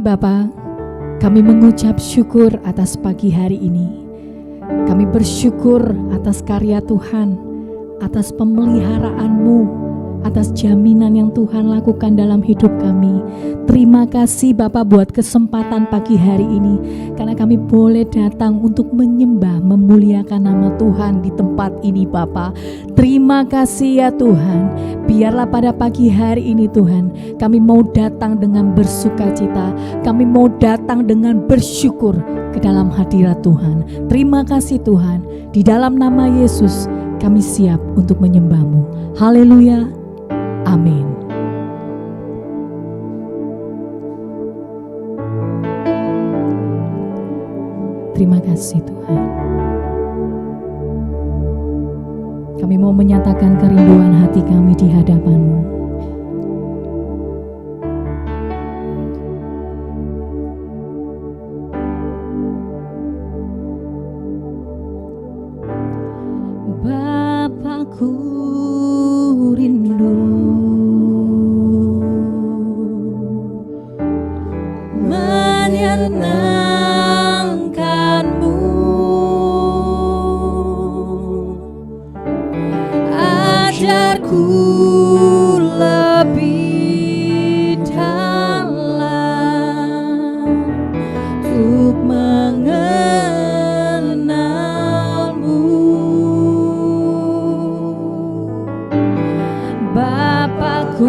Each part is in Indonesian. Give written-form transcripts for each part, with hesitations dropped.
Bapa, kami mengucap syukur atas pagi hari ini. Kami bersyukur atas karya Tuhan, atas pemeliharaanmu, atas jaminan yang Tuhan lakukan dalam hidup kami. Terima kasih Bapa buat kesempatan pagi hari ini, karena kami boleh datang untuk menyembah, memuliakan nama Tuhan di tempat ini Bapa. Terima kasih ya Tuhan. Biarlah pada pagi hari ini Tuhan, kami mau datang dengan bersukacita, kami mau datang dengan bersyukur ke dalam hadirat Tuhan. Terima kasih Tuhan. Di dalam nama Yesus kami siap untuk menyembah-Mu. Haleluya. Amin. Terima kasih Tuhan. Kami mau menyatakan kerinduan hati kami di hadapan-Mu. Bapakku rindu menyenangkan-Mu, ajarku lebih dalam untuk mengenal-Mu. Bapakku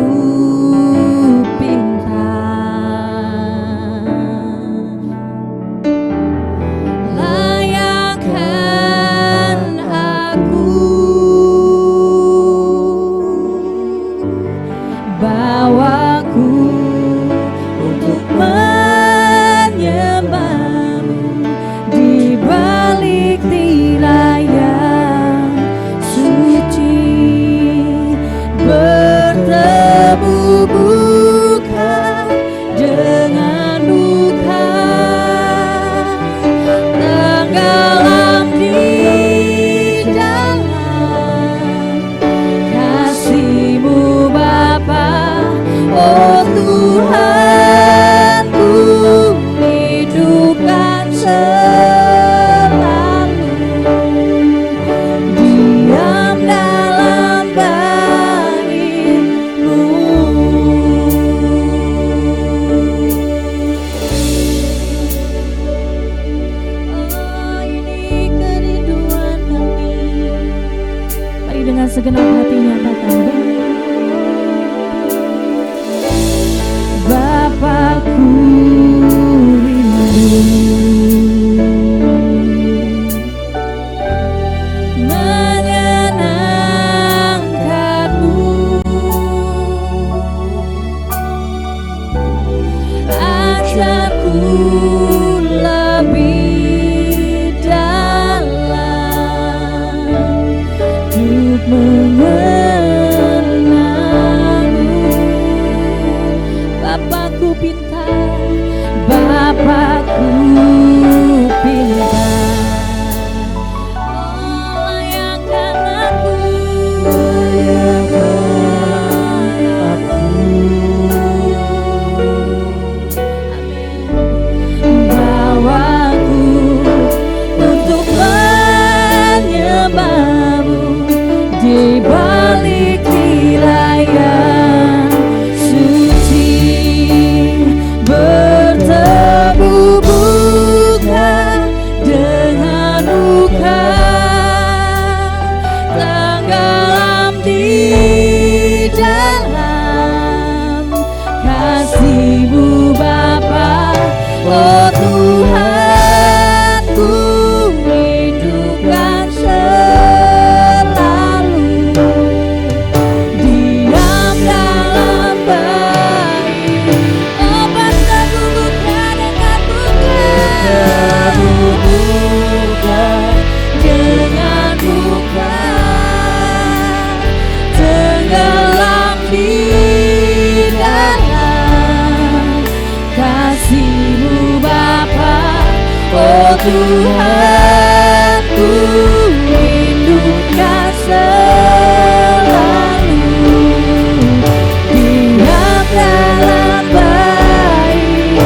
segenap hati nyatakan, Bapakku rindu menyenangkan-Mu, ajarku lebih dalam untuk mengenal-Mu. Bapakku pintar, Bapakku pintar, layakkan aku, amin. Bawaku untuk menyembah-Mu di balik wilayah suci, bertemu bukan dengan luka, tenggelam di dalam kasih-Mu Bapa. Oh Tuhan, ku rindukan Tuhan, ku rindukan selalu diam dalam baik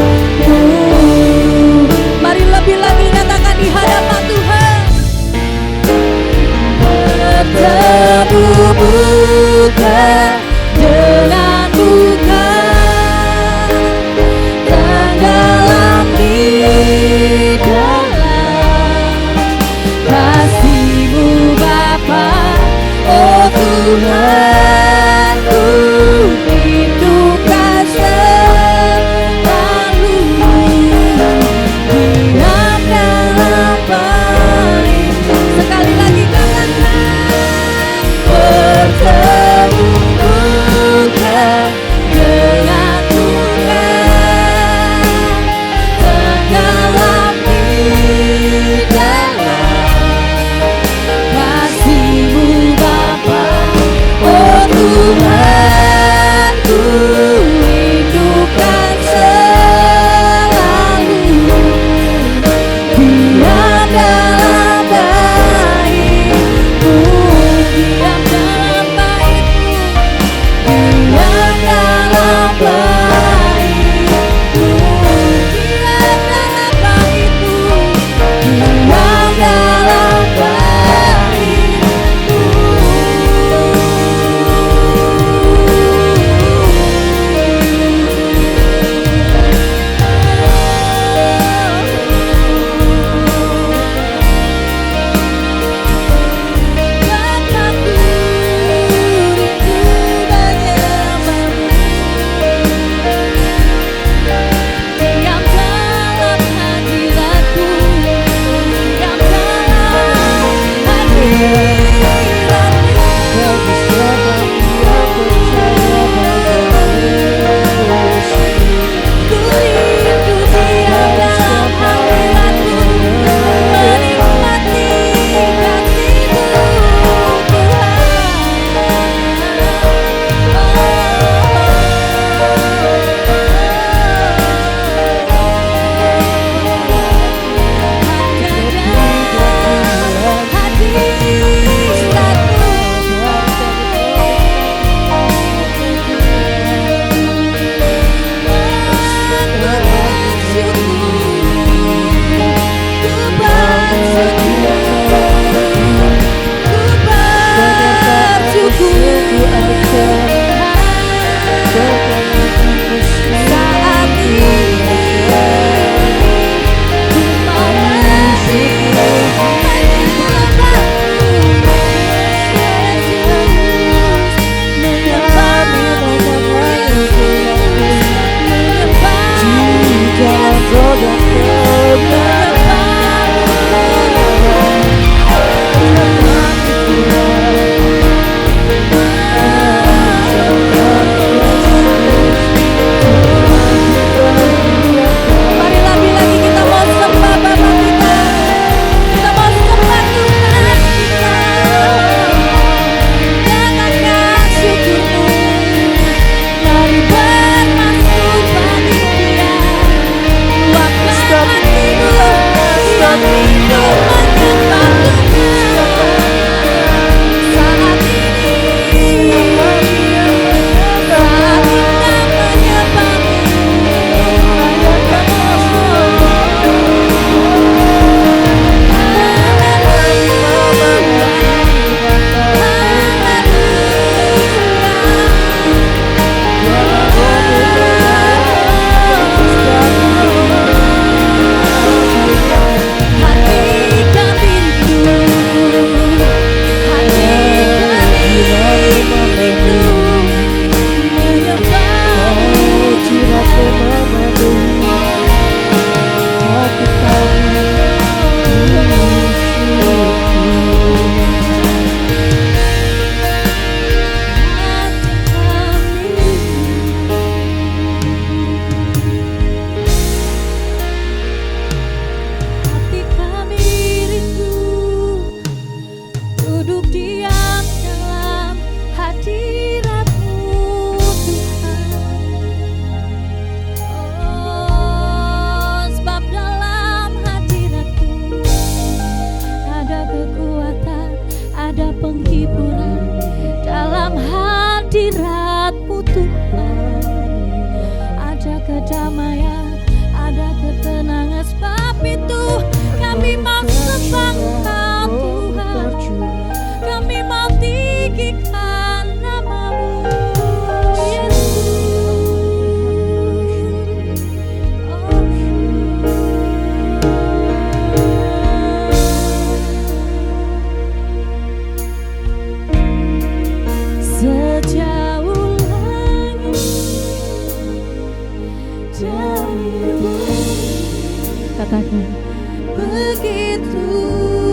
begitu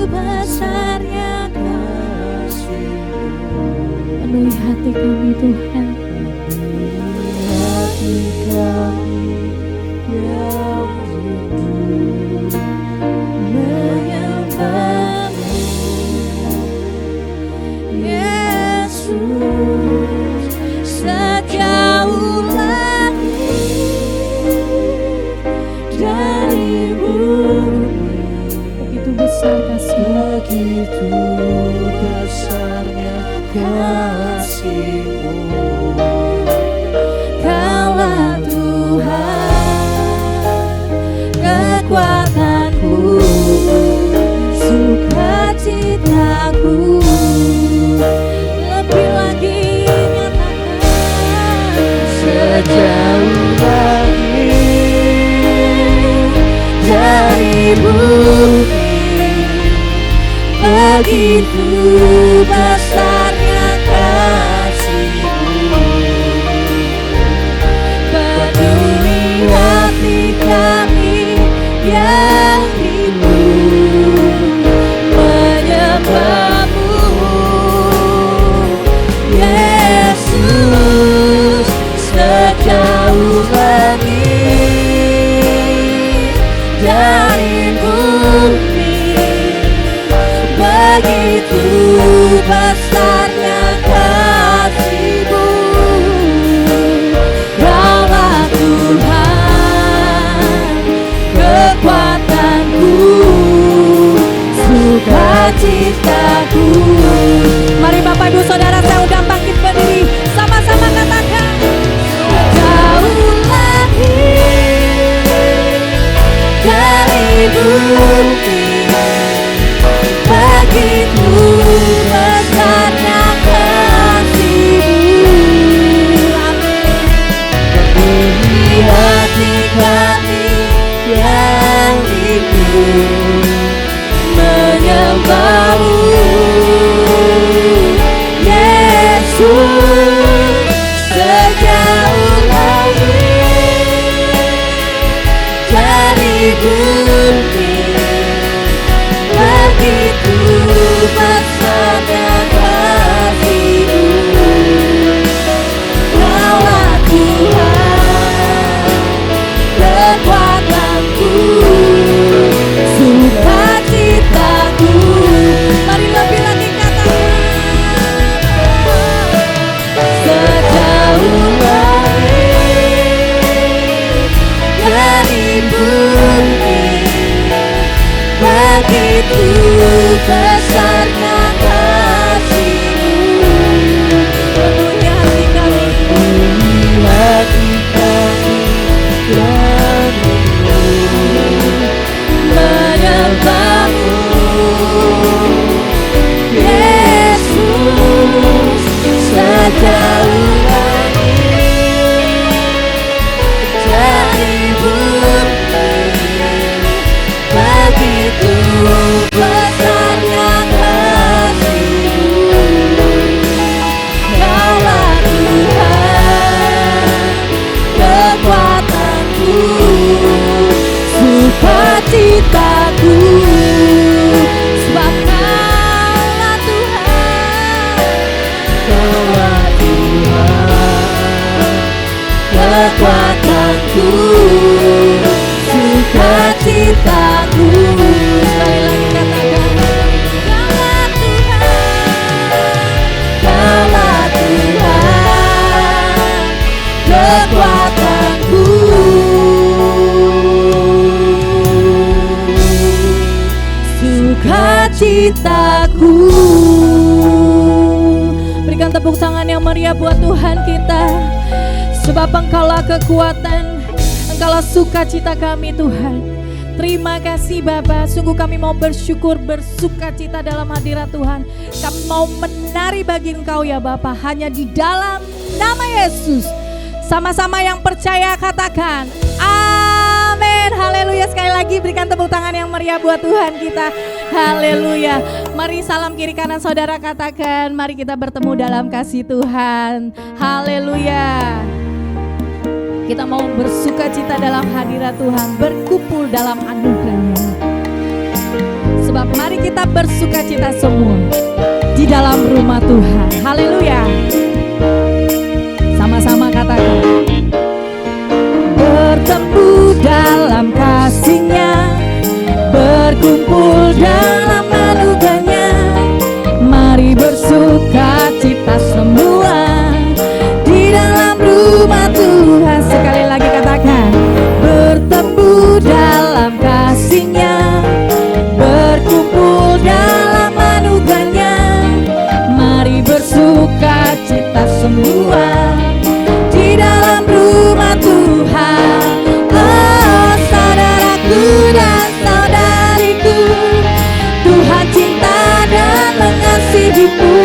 besarnya kasih-Mu. Penuhi hati kami Tuhan, hati kami yang rindu menyembah-Mu, Yesus. Sejauh langit dari bumi, begitu besar kasih, begitu besarnya kasih-Mu. Kaulah Tuhan, kekuatanku, sukacitaku. Lebih lagi nyatakan, sejauh langit dari bumi, begitu besarnya kasih-Mu. Penuhi hati kami yang rindu menyembah-Mu, Yesus. Sejauh langit dari bumi, begitu besarnya kasih-Mu. Kaulah Tuhan, kekuatanku, sukacitaku. Mari Bapak Ibu Saudara, saya undang bangkit berdiri, sama-sama katakan, sejauh langit dari bumi, begitu besarnya kasih-Mu. Penuhi hati kami yang rindu menyembah-Mu, Yesus. Sejauh langit dari bumi, begitu besarnya kasih-Mu. Kaulah Tuhan, kekuatanku, sukacitaku. Mari lebih lagi katakan, sejauh langit dari bumi, begitu besarnya kasih-Mu. Penuhi hati kami, penuhi hati kami yang rindu menyembah-Mu, Yesus. Sejauh langit dari bumi, begitu besarnya kasih-Mu. Kaulah Tuhan, kekuatanku, sukacitaku. Sebab Kaulah Tuhan, Kaulah Tuhan, kekuatanku, sukacitaku. Sekali lagi katakan, Kaulah Tuhan, Kaulah Tuhan, kekuatanku, sukacitaku. Berikan tepuk tangan yang meriah buat Tuhan kita, sebab Engkaulah kekuatan, Engkaulah sukacita kami Tuhan. Terima kasih Bapa, sungguh kami mau bersyukur, bersukacita dalam hadirat Tuhan. Kami mau menari bagi Engkau ya Bapa, hanya di dalam nama Yesus. Sama-sama yang percaya katakan amin, haleluya. Sekali lagi berikan tepuk tangan yang meriah buat Tuhan kita, haleluya. Mari salam kiri kanan saudara katakan, mari kita bertemu dalam kasih Tuhan, haleluya. Kita mau bersukacita dalam hadirat Tuhan, berkumpul dalam anugerah-Nya. Sebab mari kita bersuka cita semua di dalam rumah Tuhan. Haleluya. Sama-sama katakan. Bertemu dalam kasih-Nya, berkumpul dalam anugerah-Nya. Mari bersuka cita semua di dalam rumah Tuhan. Sekali lagi katakan. Bertemu dalam kasih-Nya, berkumpul dalam anugerah-Nya. Mari bersuka cita semua di dalam rumah Tuhan. Oh saudaraku dan saudariku, Tuhan cinta dan mengasihimu.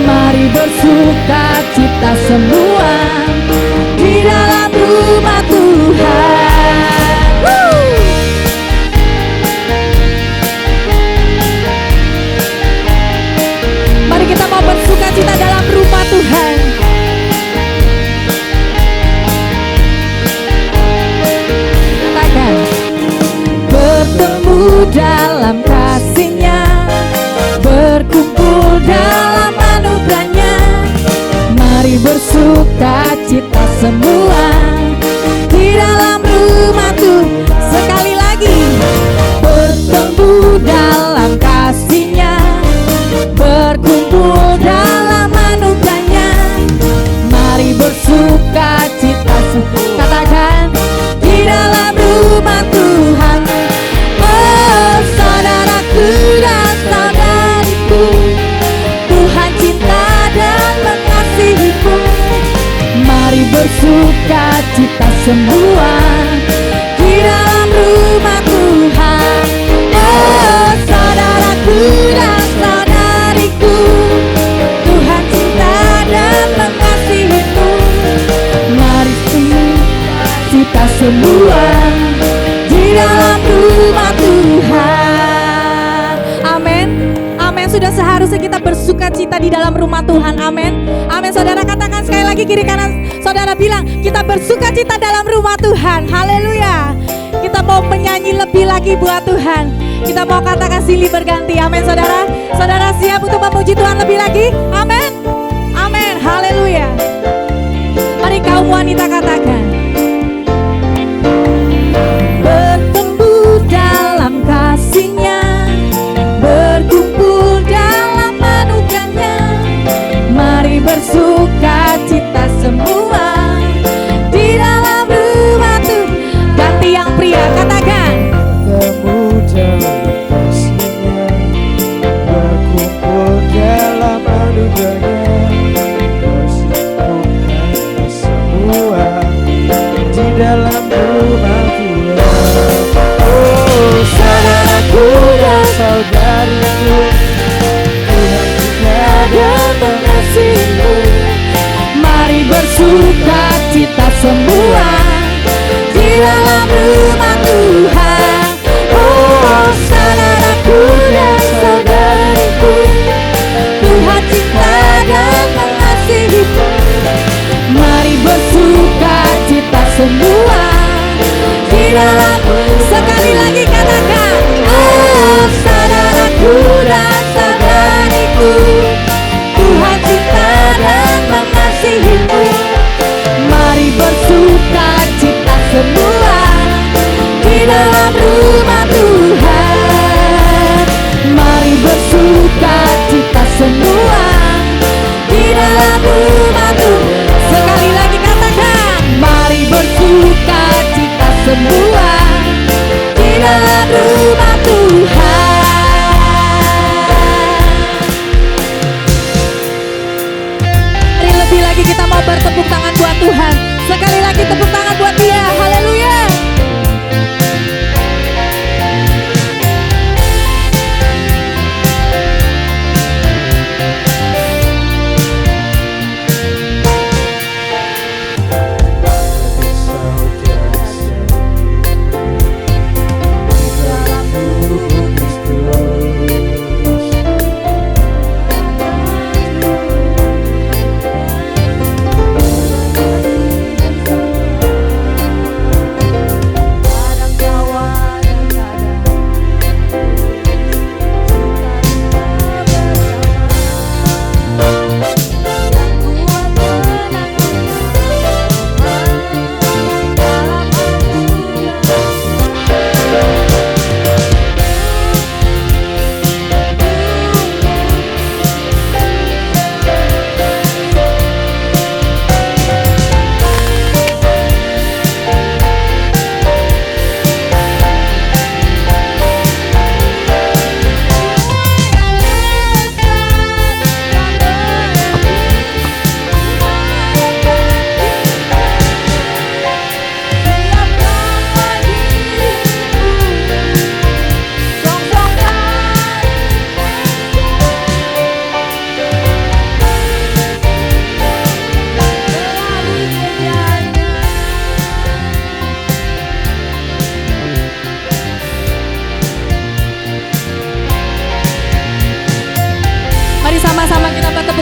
Mari bersuka cita semua di dalam rumah Tuhan. Mari kita mau bersuka cita dalam rumah Tuhan. Katakan. Bertemu dalam kasih-Nya, berkumpul dalam anugerah-Nya. Mari bersuka cita semua di dalam rumah Tuhan. Sekali lagi. Bertemu dalam kasih-Nya, berkumpul dalam anugerah-Nya. Mari bersuka cita semua. Katakan. Di dalam rumah Tuhan. Oh saudaraku dan saudariku, Tuhan cinta dan mengasihimu. Mari bersuka cita semua di dalam rumah Tuhan. Oh saudaraku dan saudariku, Tuhan cinta dan mengasihimu. Mari kita semua di dalam rumah Tuhan. Amin. Amin. Sudah seharusnya kita bersuka cita di dalam rumah Tuhan. Amin. Amin. Saudara katakan sekali lagi, kiri kanan saudara bilang, kita bersuka cita dalam rumah Tuhan. Haleluya. Kita mau menyanyi lebih lagi buat Tuhan. Kita mau katakan silih berganti. Amin saudara. Saudara siap untuk memuji Tuhan lebih lagi? Amin. Amin. Haleluya. Mari kaum wanita katakan. Bertemu dalam kasih-Nya, berkumpul dalam anugerah-Nya. Mari bersuka cita semua di dalam rumah Tuhan. Ganti yang pria katakan. Bertemu dalam kasih-Nya, berkumpul dalam anugerah-Nya. Bersuka semua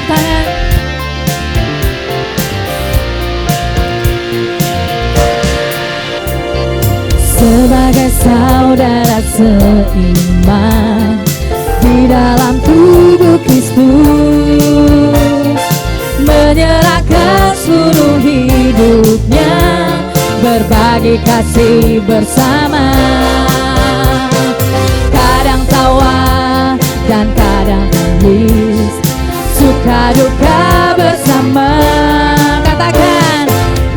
tangan. Sebagai saudara seiman di dalam tubuh Kristus, menyerahkan seluruh hidupnya, berbagi kasih bersama. Kadang tawa dan kadang tangis, suka duka bersama. Katakan,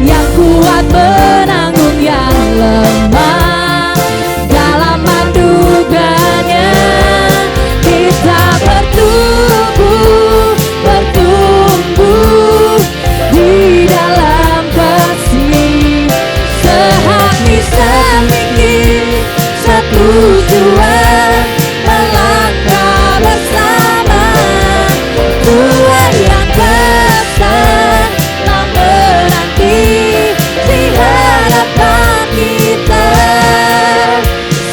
yang kuat menanggung yang lemah, dalam anugerahnya kita bertumbuh di dalam kasih, sehati sepikir, setujuan, melangkah bersama. Tuhan yang besar telah menanti di hadapan kita.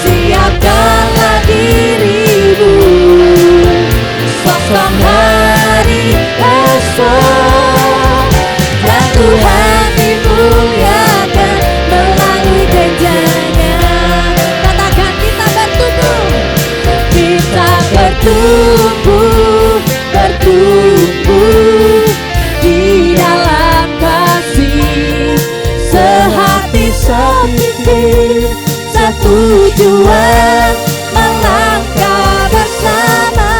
Siapkanlah dirimu, sosok hari esok, dan Tuhan dimuliakan melalui gerejanya. Katakan, kita bertumbuh di dalam kasih, sehati sepikir, setujuan, melangkah bersama.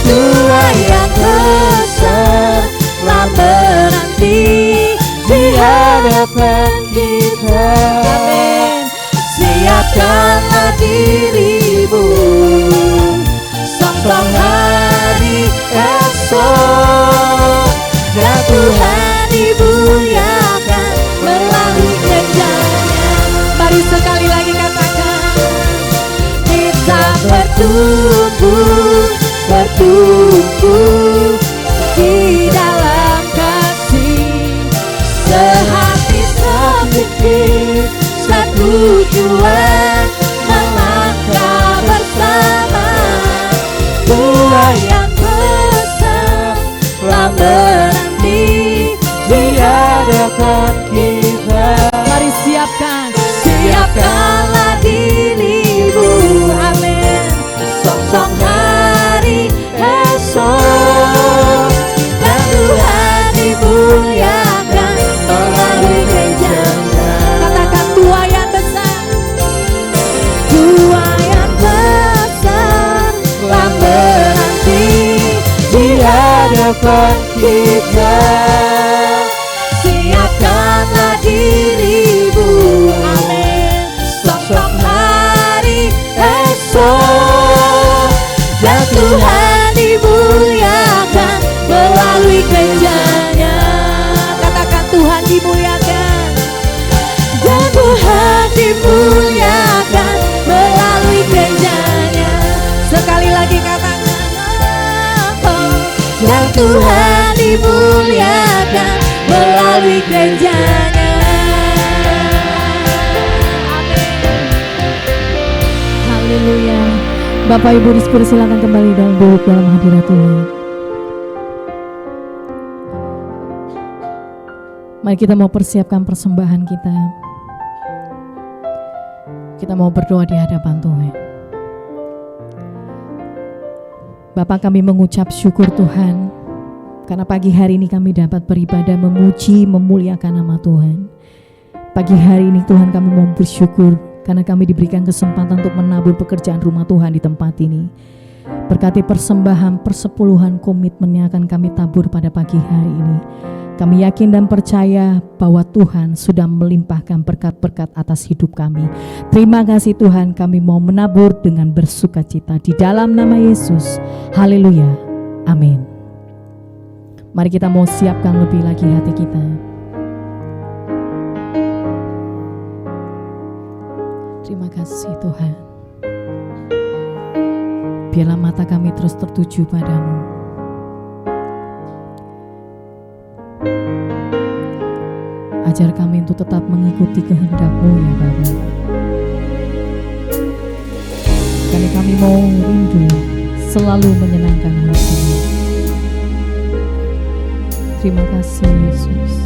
Tuhan yang besar telah menanti di hadapan kita. Amin. Siapkanlah dirimu, sosok hari esok, dan Tuhan dimuliakan melalui gerejanya. Mari sekali lagi katakan, kita bertumbuh di dalam kasih, sehati sepikir, setujuan, melangkah bersama. Tuhan yang besar telah menanti di hadapan kita. Mari siapkanlah dirimu. Amin. Sosok hari esok, dan Tuhan dimuliakan melalui gerejanya. Katakan, Tuhan yang besar, Tuhan yang besar telah menanti di hadapan kita. Siapkanlah dirimu. Amin. Sosok hari esok, dan Tuhan dimuliakan melalui gerejanya. Katakan, Tuhan dimuliakan, dan Tuhan dimuliakan melalui gerejanya. Sekali lagi katakan, dan Tuhan dimuliakan melalui gerejanya. Haleluya. Bapak Ibu dipersilakan kembali dalam duduk dalam hadirat Tuhan. Mari kita mau persiapkan persembahan kita. Kita mau berdoa di hadapan Tuhan. Bapak, kami mengucap syukur Tuhan, karena pagi hari ini kami dapat beribadah, memuji, memuliakan nama Tuhan. Pagi hari ini Tuhan, kami mau bersyukur karena kami diberikan kesempatan untuk menabur pekerjaan rumah Tuhan di tempat ini. Berkati persembahan, persepuluhan, komitmen yang akan kami tabur pada pagi hari ini. Kami yakin dan percaya bahwa Tuhan sudah melimpahkan berkat-berkat atas hidup kami. Terima kasih Tuhan, kami mau menabur dengan bersukacita di dalam nama Yesus. Haleluya. Amin. Mari kita mau siapkan lebih lagi hati kita. Terima kasih Tuhan. Biarlah mata kami terus tertuju padamu. Ajar kami untuk tetap mengikuti kehendak-Mu ya Bapa. Karena kami mau rindu selalu menyenangkan hati-Mu. Terima kasih Yesus.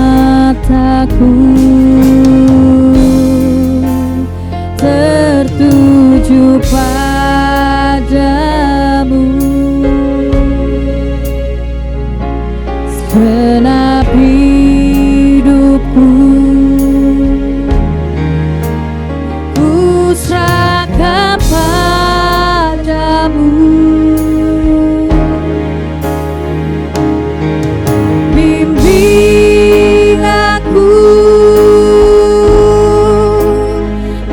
Mataku tertuju padamu, segenap hidupku ku serahkan padamu. Bimbing aku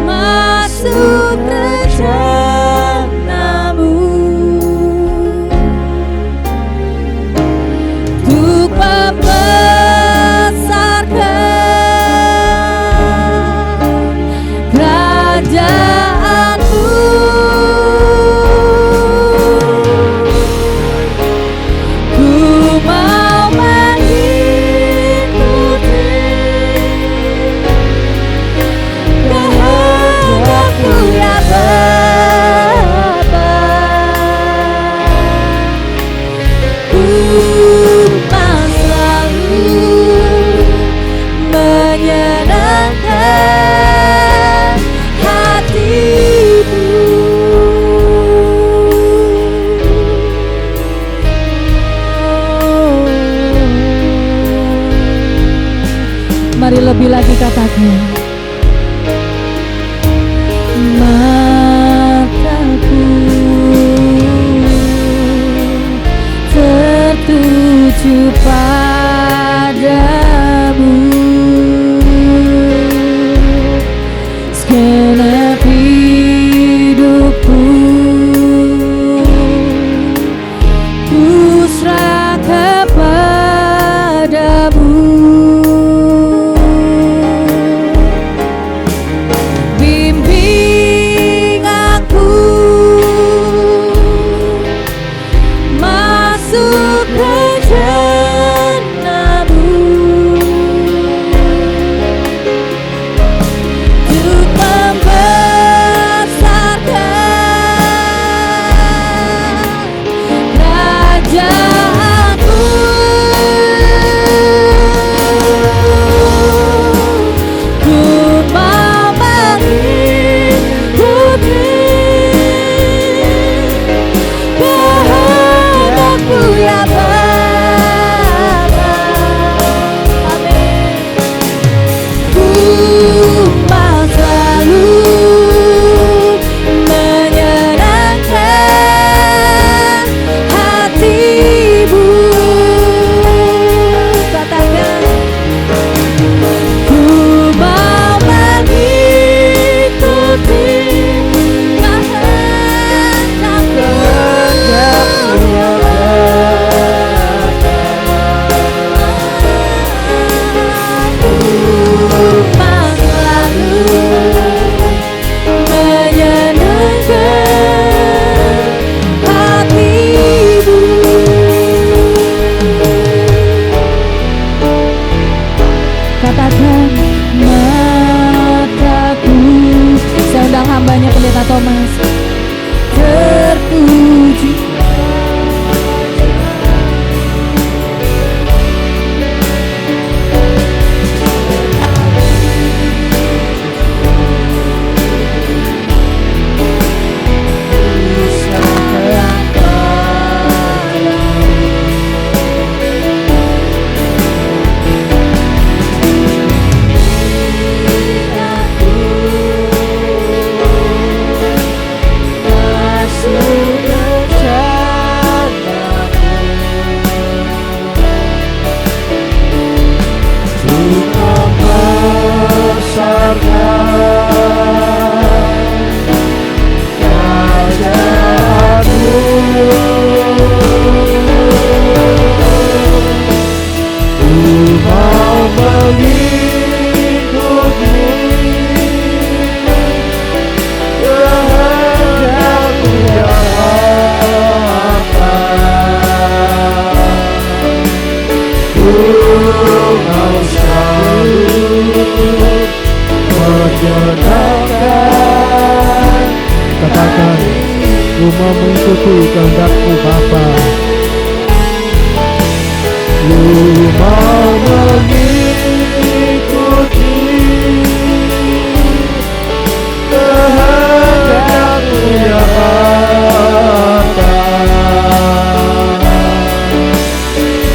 masuk rencana-Mu, untuk membesarkan kerajaan-Mu. Ku mau mengikuti kehendak-Mu ya Bapa. Ku mau selalu menyenangkan hati-Mu. Mari lebih lagi katakan. Mataku tertuju padamu, segenap hidupku ku serahkan padamu. Bimbing aku masuk rencana-Mu, untuk membesarkan kerajaan-Mu. Ku mau mengikuti kehendak-Mu ya Bapa. Amin. Ku mau selalu menyenangkan hati-Mu. Katakan, ku mau mengikuti kehendak-Mu ya Ku mau selalu menyenangkan hati-Mu. Katakan, mataku. Saya undang hambanya Pendeta Thomas. Terpuji mau mengikuti kehendak-Mu Bapa. Ku mau mengikuti kehendak-Mu ya Bapa.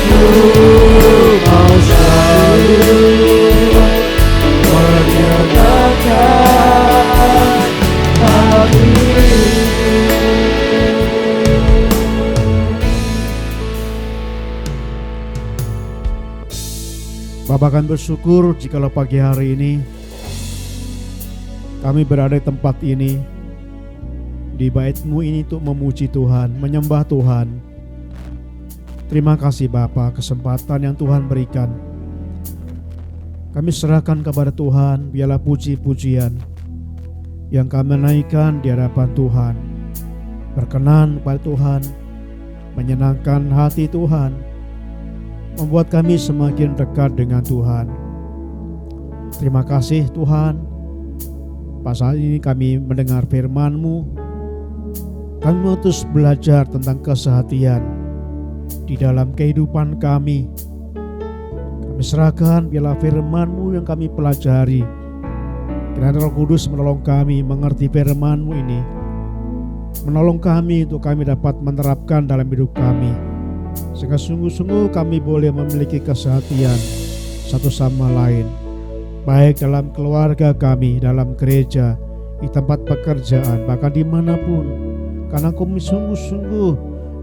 Ku mau selalu menyenangkan hati-Mu. Bapak akan bersyukur jikalau pagi hari ini kami berada di tempat ini, di bait-Mu ini untuk memuji Tuhan, menyembah Tuhan. Terima kasih Bapa, kesempatan yang Tuhan berikan. Kami serahkan kepada Tuhan, biarlah puji-pujian yang kami naikkan di hadapan Tuhan berkenan kepada Tuhan, menyenangkan hati Tuhan, membuat kami semakin dekat dengan Tuhan. Terima kasih Tuhan, pada saat ini kami mendengar firman-Mu. Kami mau terus belajar tentang kesehatian di dalam kehidupan kami. Kami serahkan biarlah firman-Mu yang kami pelajari. Kiranya Roh Kudus menolong kami mengerti firman-Mu ini, menolong kami untuk kami dapat menerapkan dalam hidup kami, sehingga sungguh-sungguh kami boleh memiliki kesehatian satu sama lain, baik dalam keluarga kami, dalam gereja, di tempat pekerjaan, bahkan dimanapun. Karena kami sungguh-sungguh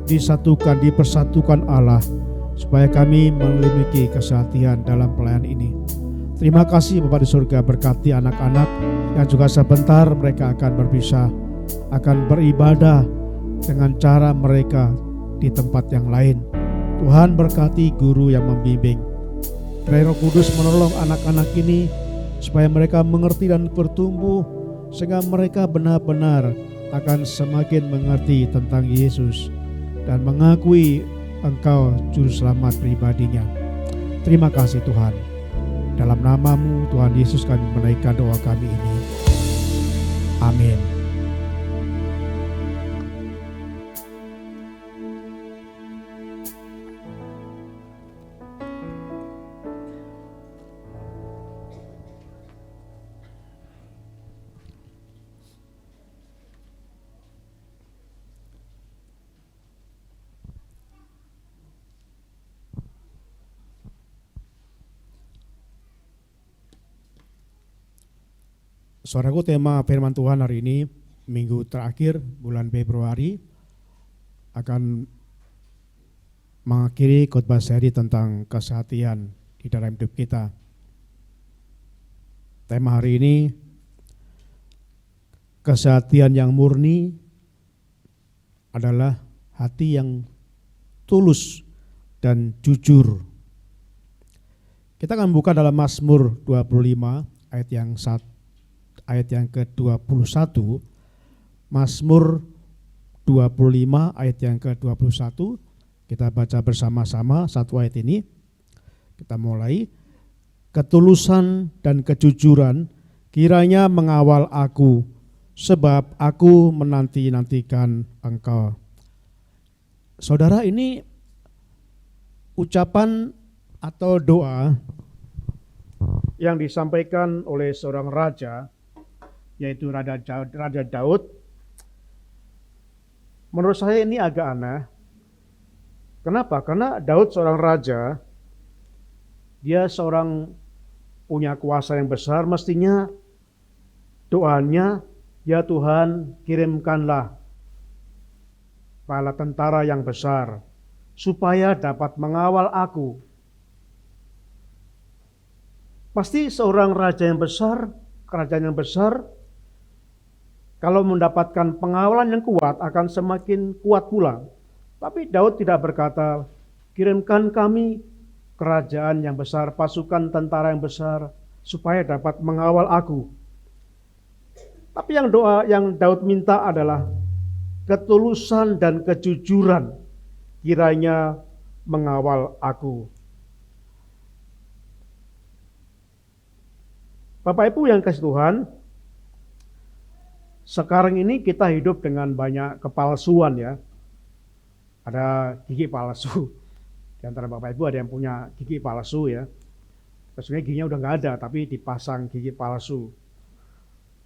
disatukan, dipersatukan Allah, supaya kami memiliki kesehatian dalam pelayanan ini. Terima kasih Bapa di surga, berkati anak-anak yang juga sebentar mereka akan berpisah, akan beribadah dengan cara mereka di tempat yang lain. Tuhan berkati guru yang membimbing. Roh Kudus menolong anak-anak ini supaya mereka mengerti dan bertumbuh, sehingga mereka benar-benar akan semakin mengerti tentang Yesus dan mengakui Engkau Juru Selamat pribadinya. Terima kasih Tuhan. Dalam nama-Mu Tuhan Yesus kami menaikkan doa kami ini. Amin. Saudaraku, tema firman Tuhan hari ini, minggu terakhir bulan Februari, akan mengakhiri khotbah seri tentang kesehatian di dalam hidup kita. Tema hari ini, kesehatian yang murni adalah hati yang tulus dan jujur. Kita akan buka dalam Mazmur 25 ayat yang ke-21, Mazmur 25 ayat yang ke-21. Kita baca bersama-sama satu ayat ini. Kita mulai. Ketulusan dan kejujuran kiranya mengawal aku, sebab aku menanti-nantikan Engkau. Saudara, ini ucapan atau doa yang disampaikan oleh seorang raja, yaitu Raja Daud. Menurut saya ini agak aneh. Kenapa? Karena Daud seorang raja, dia seorang punya kuasa yang besar, mestinya doanya, ya Tuhan kirimkanlah bala tentara yang besar, supaya dapat mengawal aku. Pasti seorang raja yang besar, kerajaan yang besar, kalau mendapatkan pengawalan yang kuat akan semakin kuat pula. Tapi Daud tidak berkata, kirimkan kami kerajaan yang besar, pasukan tentara yang besar, supaya dapat mengawal aku. Tapi yang doa yang Daud minta adalah ketulusan dan kejujuran kiranya mengawal aku. Bapak Ibu yang kasih Tuhan, sekarang ini kita hidup dengan banyak kepalsuan ya. Ada gigi palsu. Di antara Bapak Ibu ada yang punya gigi palsu ya. Sebenarnya giginya udah nggak ada, tapi dipasang gigi palsu.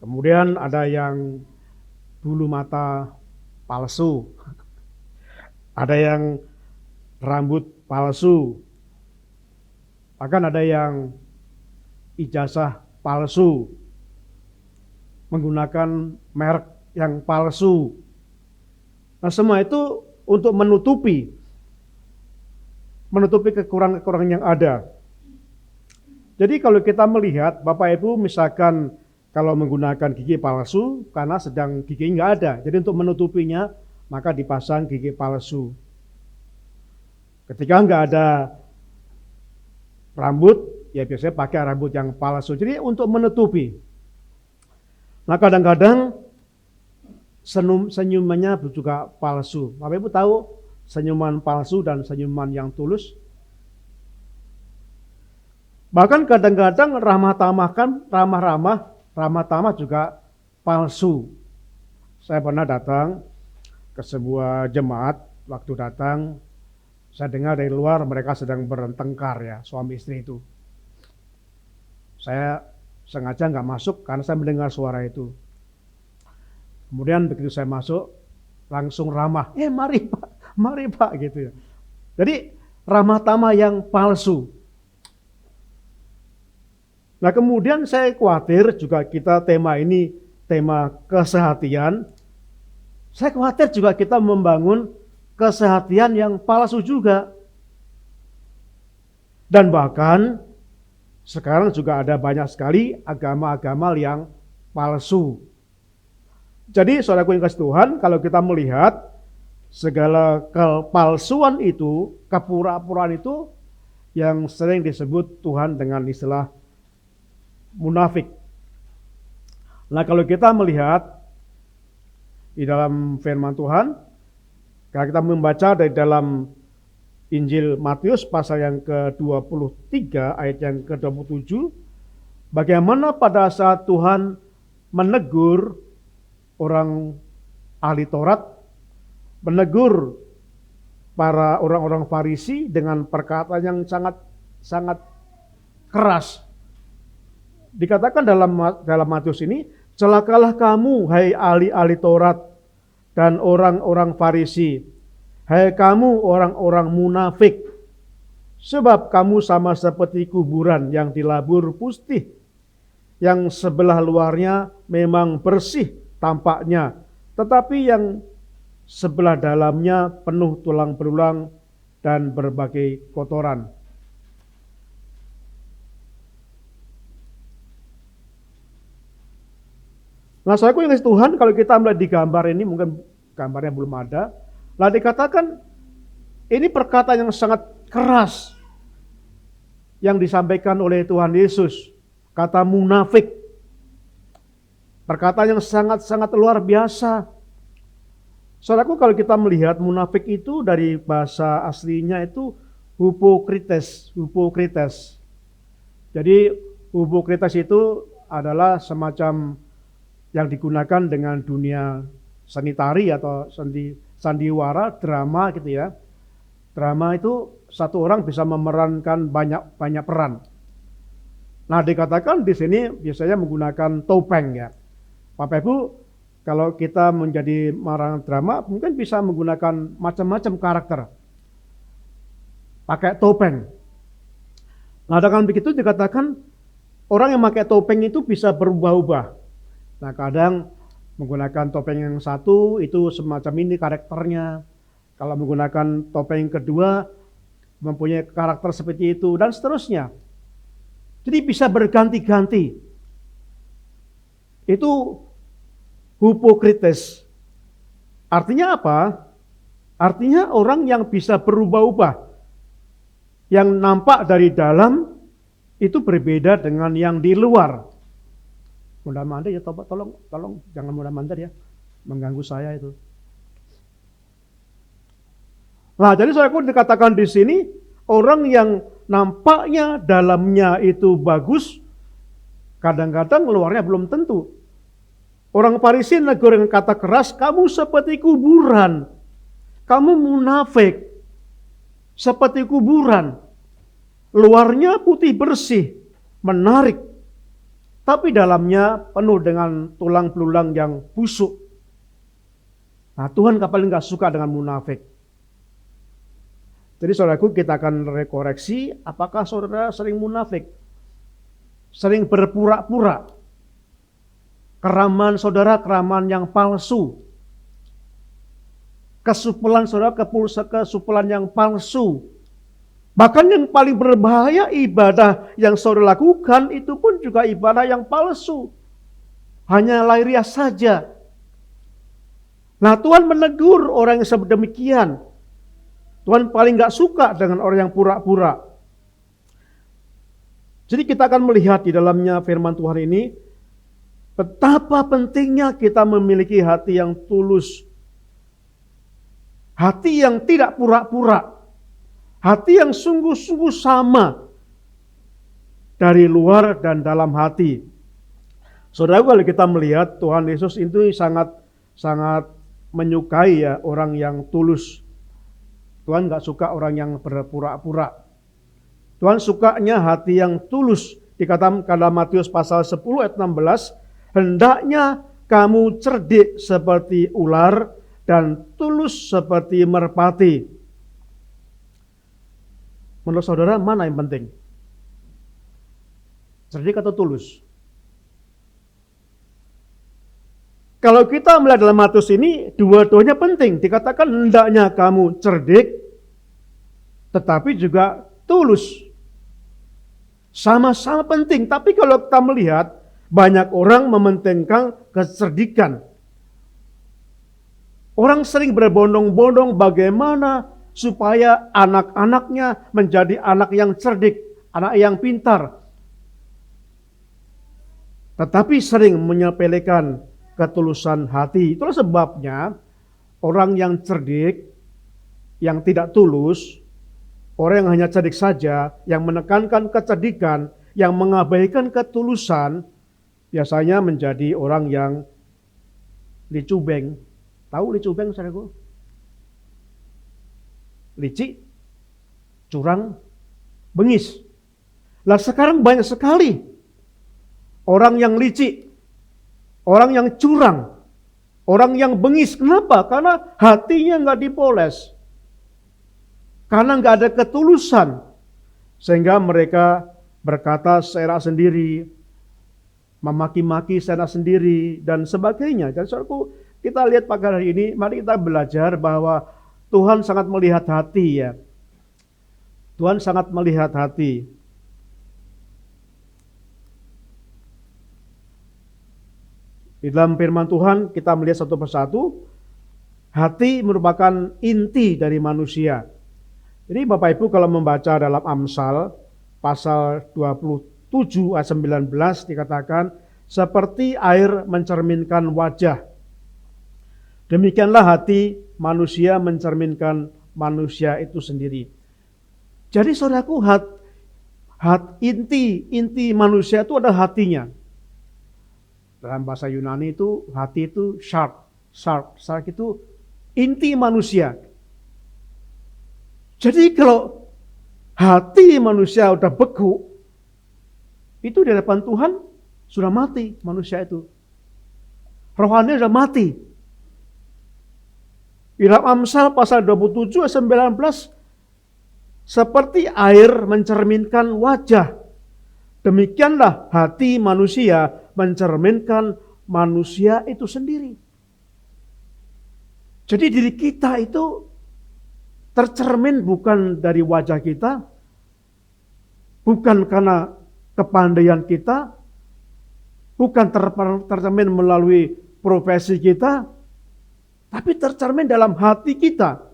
Kemudian ada yang bulu mata palsu. Ada yang rambut palsu. Bahkan ada yang ijazah palsu. Menggunakan merek yang palsu. Nah, semua itu untuk menutupi kekurangan-kekurangan yang ada. Jadi kalau kita melihat Bapak Ibu misalkan kalau menggunakan gigi palsu karena sedang gigi nggak ada. Jadi untuk menutupinya maka dipasang gigi palsu. Ketika nggak ada rambut, ya biasanya pakai rambut yang palsu. Jadi untuk menutupi. Nah kadang-kadang senyumannya juga palsu. Bapak Ibu tahu senyuman palsu dan senyuman yang tulus? Bahkan kadang-kadang ramah tamah juga palsu. Saya pernah datang ke sebuah jemaat, waktu datang saya dengar dari luar mereka sedang bertengkar ya, suami istri itu. Saya sengaja nggak masuk karena saya mendengar suara itu. Kemudian begitu saya masuk, langsung ramah, mari pak gitu ya. Jadi ramah tamah yang palsu. Nah kemudian saya khawatir juga kita tema ini, tema kesehatian. Saya khawatir juga kita membangun kesehatian yang palsu juga. Dan bahkan sekarang juga ada banyak sekali agama-agama yang palsu. Jadi saudaraku yang kasih Tuhan, kalau kita melihat segala kepalsuan itu, kepura-puraan itu yang sering disebut Tuhan dengan istilah munafik. Nah kalau kita melihat di dalam firman Tuhan, kalau kita membaca dari dalam Injil Matius pasal yang ke-23 ayat yang ke-27, bagaimana pada saat Tuhan menegur orang ahli Taurat, menegur para orang-orang Farisi dengan perkataan yang sangat keras. Dikatakan dalam Matius ini, celakalah kamu hai ahli-ahli Taurat dan orang-orang Farisi. Hai kamu orang-orang munafik, sebab kamu sama seperti kuburan yang dilabur putih, yang sebelah luarnya memang bersih tampaknya, tetapi yang sebelah dalamnya penuh tulang belulang dan berbagai kotoran. Nah, saudaraku yang kasih Tuhan, kalau kita melihat di gambar ini, mungkin gambarnya belum ada. Lah dikatakan ini perkataan yang sangat keras yang disampaikan oleh Tuhan Yesus. Kata munafik. Perkataan yang sangat-sangat luar biasa. Saudaraku kalau kita melihat munafik itu dari bahasa aslinya itu hupokrites. Jadi hupokrites itu adalah semacam yang digunakan dengan dunia seni tari atau sandiwara, drama gitu ya. Drama itu satu orang bisa memerankan banyak peran. Nah, dikatakan di sini biasanya menggunakan topeng ya. Bapak Ibu, kalau kita menjadi marang drama mungkin bisa menggunakan macam-macam karakter. Pakai topeng. Nah, dengan begitu dikatakan orang yang pakai topeng itu bisa berubah-ubah. Nah, kadang menggunakan topeng yang satu itu semacam ini karakternya. Kalau menggunakan topeng kedua mempunyai karakter seperti itu dan seterusnya. Jadi bisa berganti-ganti. Itu hupokrites. Artinya apa? Artinya orang yang bisa berubah-ubah. Yang nampak dari dalam itu berbeda dengan yang di luar. Mondar-mandir ya, tolong jangan mondar-mandir ya, mengganggu saya itu. Nah, jadi saudaraku dikatakan di sini orang yang nampaknya dalamnya itu bagus, kadang-kadang luarnya belum tentu. Orang Farisi negur dengan kata keras, kamu seperti kuburan. Kamu munafik. Seperti kuburan. Luarnya putih bersih, menarik. Tapi dalamnya penuh dengan tulang belulang yang busuk. Nah, Tuhan paling gak suka dengan munafik. Jadi saudaraku, kita akan rekoreksi apakah saudara sering munafik. Sering berpura-pura. Keramaan saudara, keramaan yang palsu. Kesupelan saudara, kesupelan yang palsu. Bahkan yang paling berbahaya, ibadah yang saudara lakukan itu pun juga ibadah yang palsu. Hanya lahiriah saja. Nah, Tuhan menegur orang yang sedemikian. Tuhan paling gak suka dengan orang yang pura-pura. Jadi kita akan melihat di dalamnya firman Tuhan ini, betapa pentingnya kita memiliki hati yang tulus. Hati yang tidak pura-pura. Hati yang sungguh-sungguh sama dari luar dan dalam hati. Saudara, kalau kita melihat Tuhan Yesus itu sangat menyukai ya orang yang tulus. Tuhan gak suka orang yang berpura-pura. Tuhan sukanya hati yang tulus. Dikatakan dalam Matius pasal 10 ayat 16, hendaknya kamu cerdik seperti ular dan tulus seperti merpati. Menurut saudara, mana yang penting? Cerdik atau tulus? Kalau kita melihat dalam Matius ini, dua-duanya penting. Dikatakan hendaknya kamu cerdik, tetapi juga tulus. Sama-sama penting. Tapi kalau kita melihat, banyak orang mementingkan kecerdikan. Orang sering berbondong-bondong bagaimana supaya anak-anaknya menjadi anak yang cerdik, anak yang pintar. Tetapi sering menyepelekan ketulusan hati. Itulah sebabnya orang yang cerdik, yang tidak tulus, orang yang hanya cerdik saja, yang menekankan kecerdikan, yang mengabaikan ketulusan, biasanya menjadi orang yang licubeng. Tahu licubeng, saudaraku? Licik, curang, bengis. Lah sekarang banyak sekali orang yang licik, orang yang curang, orang yang bengis. Kenapa? Karena hatinya nggak dipoles. Karena nggak ada ketulusan. Sehingga mereka berkata seenak sendiri, memaki-maki seenak sendiri, dan sebagainya. Dan saudaraku, kita lihat pagi hari ini, mari kita belajar bahwa Tuhan sangat melihat hati ya. Tuhan sangat melihat hati. Di dalam firman Tuhan kita melihat satu persatu, hati merupakan inti dari manusia. Jadi Bapak Ibu kalau membaca dalam Amsal pasal 27 ayat 19 dikatakan, seperti air mencerminkan wajah, demikianlah hati manusia mencerminkan manusia itu sendiri. Jadi saudaraku, inti manusia itu adalah hatinya. Dalam bahasa Yunani itu hati itu shark itu inti manusia. Jadi kalau hati manusia udah beku, itu di hadapan Tuhan sudah mati manusia itu. Rohani sudah mati. Di dalam Amsal pasal 27 ayat 19, seperti air mencerminkan wajah, demikianlah hati manusia mencerminkan manusia itu sendiri. Jadi diri kita itu tercermin bukan dari wajah kita, bukan karena kepandaian kita, bukan tercermin melalui profesi kita, tapi tercermin dalam hati kita.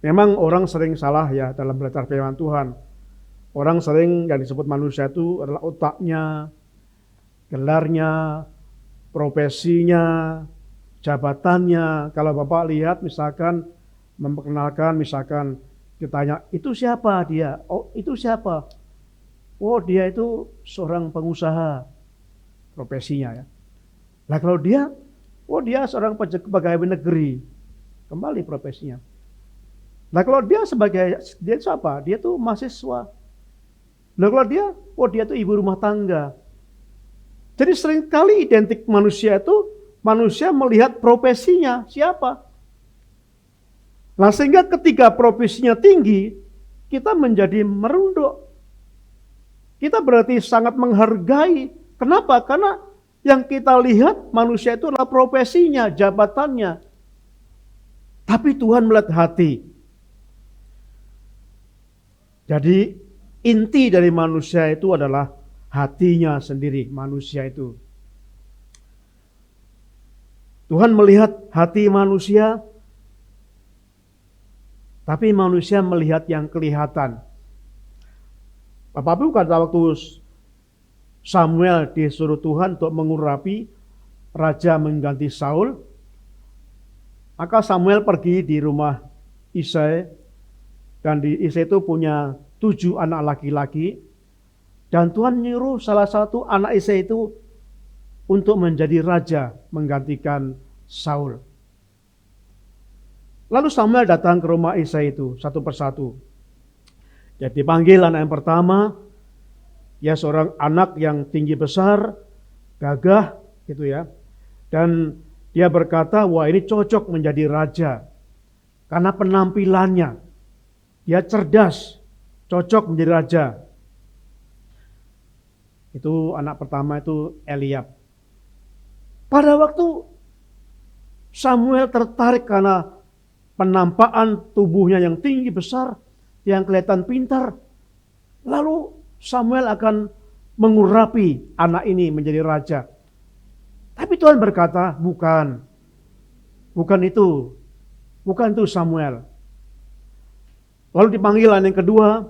Memang orang sering salah ya dalam belajar firman Tuhan. Orang sering yang disebut manusia itu adalah otaknya, gelarnya, profesinya, jabatannya. Kalau Bapak lihat misalkan memperkenalkan, misalkan ditanya, itu siapa dia? Oh, itu siapa? Oh, dia itu seorang pengusaha, profesinya ya. Lah kalau dia seorang pegawai negeri, kembali profesinya. Nah kalau dia itu apa? Dia tuh mahasiswa. Nah kalau dia tuh ibu rumah tangga. Jadi seringkali identik manusia melihat profesinya siapa. Nah sehingga ketika profesinya tinggi, kita menjadi merunduk. Kita berarti sangat menghargai. Kenapa? Karena yang kita lihat manusia itu adalah profesinya, jabatannya. Tapi Tuhan melihat hati. Jadi inti dari manusia itu adalah hatinya sendiri, manusia itu. Tuhan melihat hati manusia, tapi manusia melihat yang kelihatan. Bapak Ibu kata waktu Samuel disuruh Tuhan untuk mengurapi raja mengganti Saul, maka Samuel pergi di rumah Isai, dan di Isai itu punya 7 anak laki-laki, dan Tuhan nyuruh salah satu anak Isai itu untuk menjadi raja menggantikan Saul. Lalu Samuel datang ke rumah Isai itu satu persatu. Jadi dipanggil anak yang pertama, ya seorang anak yang tinggi besar, gagah gitu ya. Dan dia berkata, wah ini cocok menjadi raja. Karena penampilannya, dia cerdas, cocok menjadi raja. Itu anak pertama itu Eliab. Pada waktu Samuel tertarik karena penampakan tubuhnya yang tinggi besar, yang kelihatan pintar, lalu Samuel akan mengurapi anak ini menjadi raja. Tapi Tuhan berkata, bukan itu Samuel. Lalu dipanggil anak yang kedua,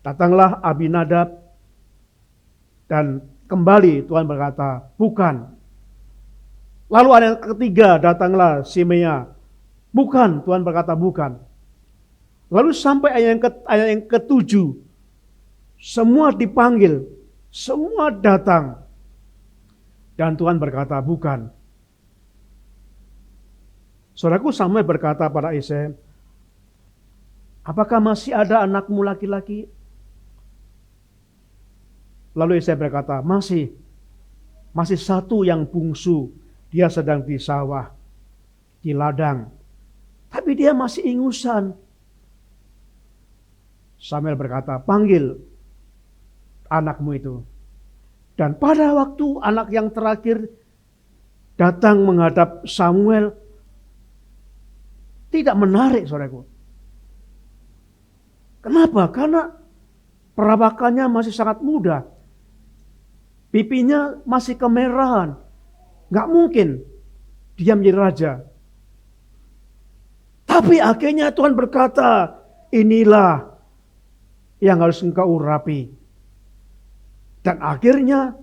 datanglah Abinadab, dan kembali Tuhan berkata, bukan. Lalu anak yang ketiga, datanglah Simea, bukan, Tuhan berkata bukan. Lalu sampai ayat yang ketujuh, semua dipanggil, semua datang. Dan Tuhan berkata, bukan. Saudaraku, Samuel berkata pada Isai, apakah masih ada anakmu laki-laki? Lalu Isai berkata, masih satu yang bungsu, dia sedang di sawah, di ladang. Tapi dia masih ingusan. Samuel berkata, panggil anakmu itu. Dan pada waktu anak yang terakhir datang menghadap Samuel, tidak menarik, saudaraku. Kenapa? Karena perawakannya masih sangat muda. Pipinya masih kemerahan. Gak mungkin dia menjadi raja. Tapi akhirnya Tuhan berkata, inilah yang harus engkau urapi. Dan akhirnya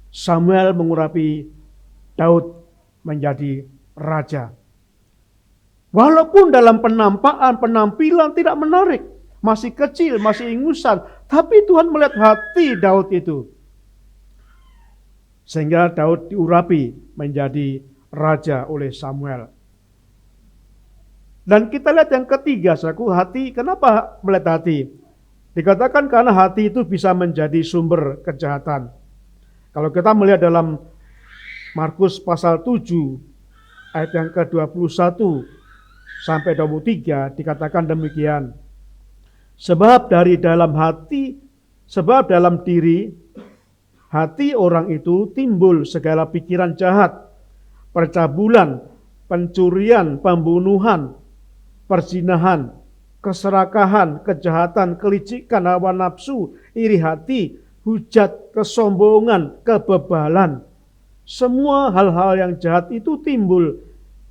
Samuel mengurapi Daud menjadi raja. Walaupun dalam penampilan tidak menarik, masih kecil, masih ingusan, tapi Tuhan melihat hati Daud itu. Sehingga Daud diurapi menjadi raja oleh Samuel. Dan kita lihat yang ketiga, saudaraku, hati. Kenapa melihat hati? Dikatakan karena hati itu bisa menjadi sumber kejahatan. Kalau kita melihat dalam Markus pasal 7 ayat yang ke-21 sampai 23 dikatakan demikian. Sebab dalam diri hati orang itu timbul segala pikiran jahat, percabulan, pencurian, pembunuhan, perzinahan, keserakahan, kejahatan, kelicikan, hawa nafsu, iri hati, hujat, kesombongan, kebebalan. Semua hal-hal yang jahat itu timbul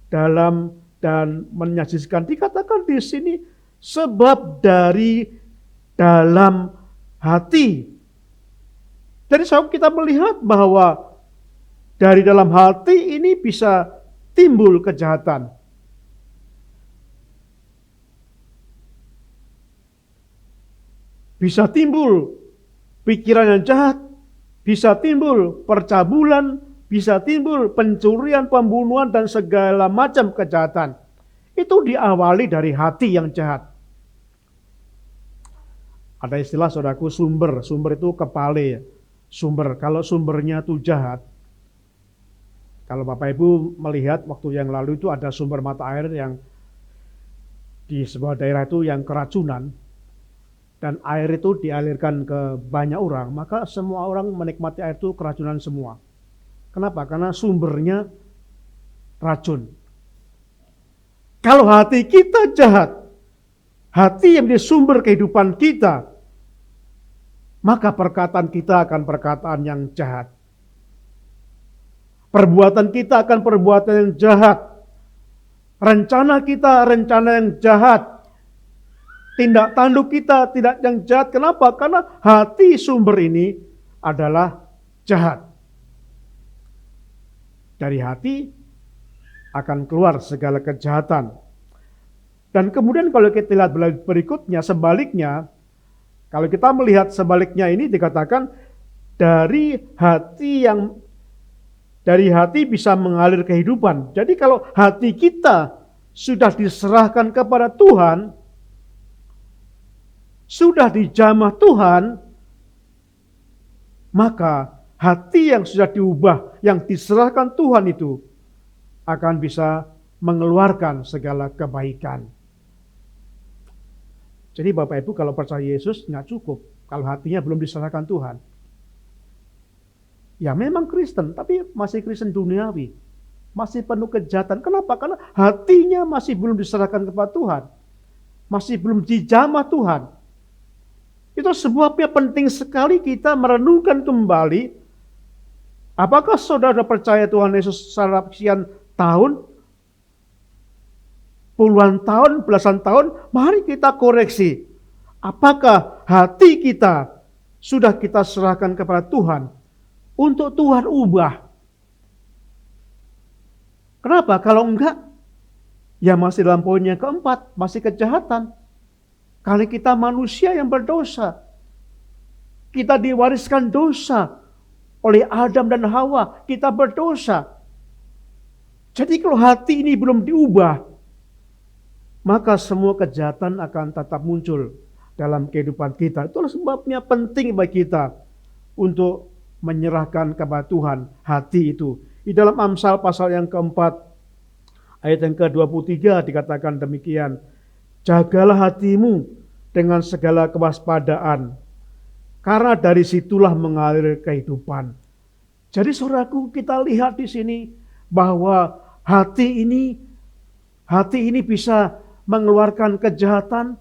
dalam dan menyajikan. Dikatakan di sini sebab dari dalam hati. Jadi sahabat, kita melihat bahwa dari dalam hati ini bisa timbul kejahatan. Bisa timbul pikiran yang jahat, bisa timbul percabulan, bisa timbul pencurian, pembunuhan, dan segala macam kejahatan. Itu diawali dari hati yang jahat. Ada istilah saudaraku sumber itu kepale. Sumber, kalau sumbernya itu jahat. Kalau Bapak Ibu melihat waktu yang lalu itu ada sumber mata air yang di sebuah daerah itu yang keracunan. Dan air itu dialirkan ke banyak orang, maka semua orang menikmati air itu keracunan semua. Kenapa? Karena sumbernya racun. Kalau hati kita jahat, hati yang menjadi sumber kehidupan kita, maka perkataan kita akan perkataan yang jahat. Perbuatan kita akan perbuatan yang jahat. Rencana kita rencana yang jahat. Tindak tanduk kita tidak yang jahat. Kenapa? Karena hati sumber ini adalah jahat. Dari hati akan keluar segala kejahatan. Dan kemudian kalau kita lihat berikutnya, sebaliknya, kalau kita melihat sebaliknya ini dikatakan dari hati bisa mengalir kehidupan. Jadi kalau hati kita sudah diserahkan kepada Tuhan, sudah dijamah Tuhan, maka hati yang sudah diubah, yang diserahkan Tuhan itu akan bisa mengeluarkan segala kebaikan. Jadi Bapak Ibu kalau percaya Yesus nggak cukup kalau hatinya belum diserahkan Tuhan. Ya memang Kristen, tapi masih Kristen duniawi. Masih penuh kejahatan. Kenapa? Karena hatinya masih belum diserahkan kepada Tuhan. Masih belum dijamah Tuhan. Itu sebabnya penting sekali kita merenungkan kembali. Apakah saudara percaya Tuhan Yesus secara sekian tahun? Puluhan tahun, belasan tahun, mari kita koreksi. Apakah hati kita sudah kita serahkan kepada Tuhan untuk Tuhan ubah? Kenapa? Kalau enggak, ya masih dalam poin yang keempat, masih kejahatan. Kali kita manusia yang berdosa. Kita diwariskan dosa oleh Adam dan Hawa. Kita berdosa. Jadi kalau hati ini belum diubah, maka semua kejahatan akan tetap muncul dalam kehidupan kita. Itulah sebabnya penting bagi kita untuk menyerahkan kepada Tuhan hati itu. Di dalam Amsal pasal yang keempat, ayat yang ke-23 dikatakan demikian. Jagalah hatimu dengan segala kewaspadaan, karena dari situlah mengalir kehidupan. Jadi saudaraku, kita lihat di sini bahwa hati ini bisa mengeluarkan kejahatan.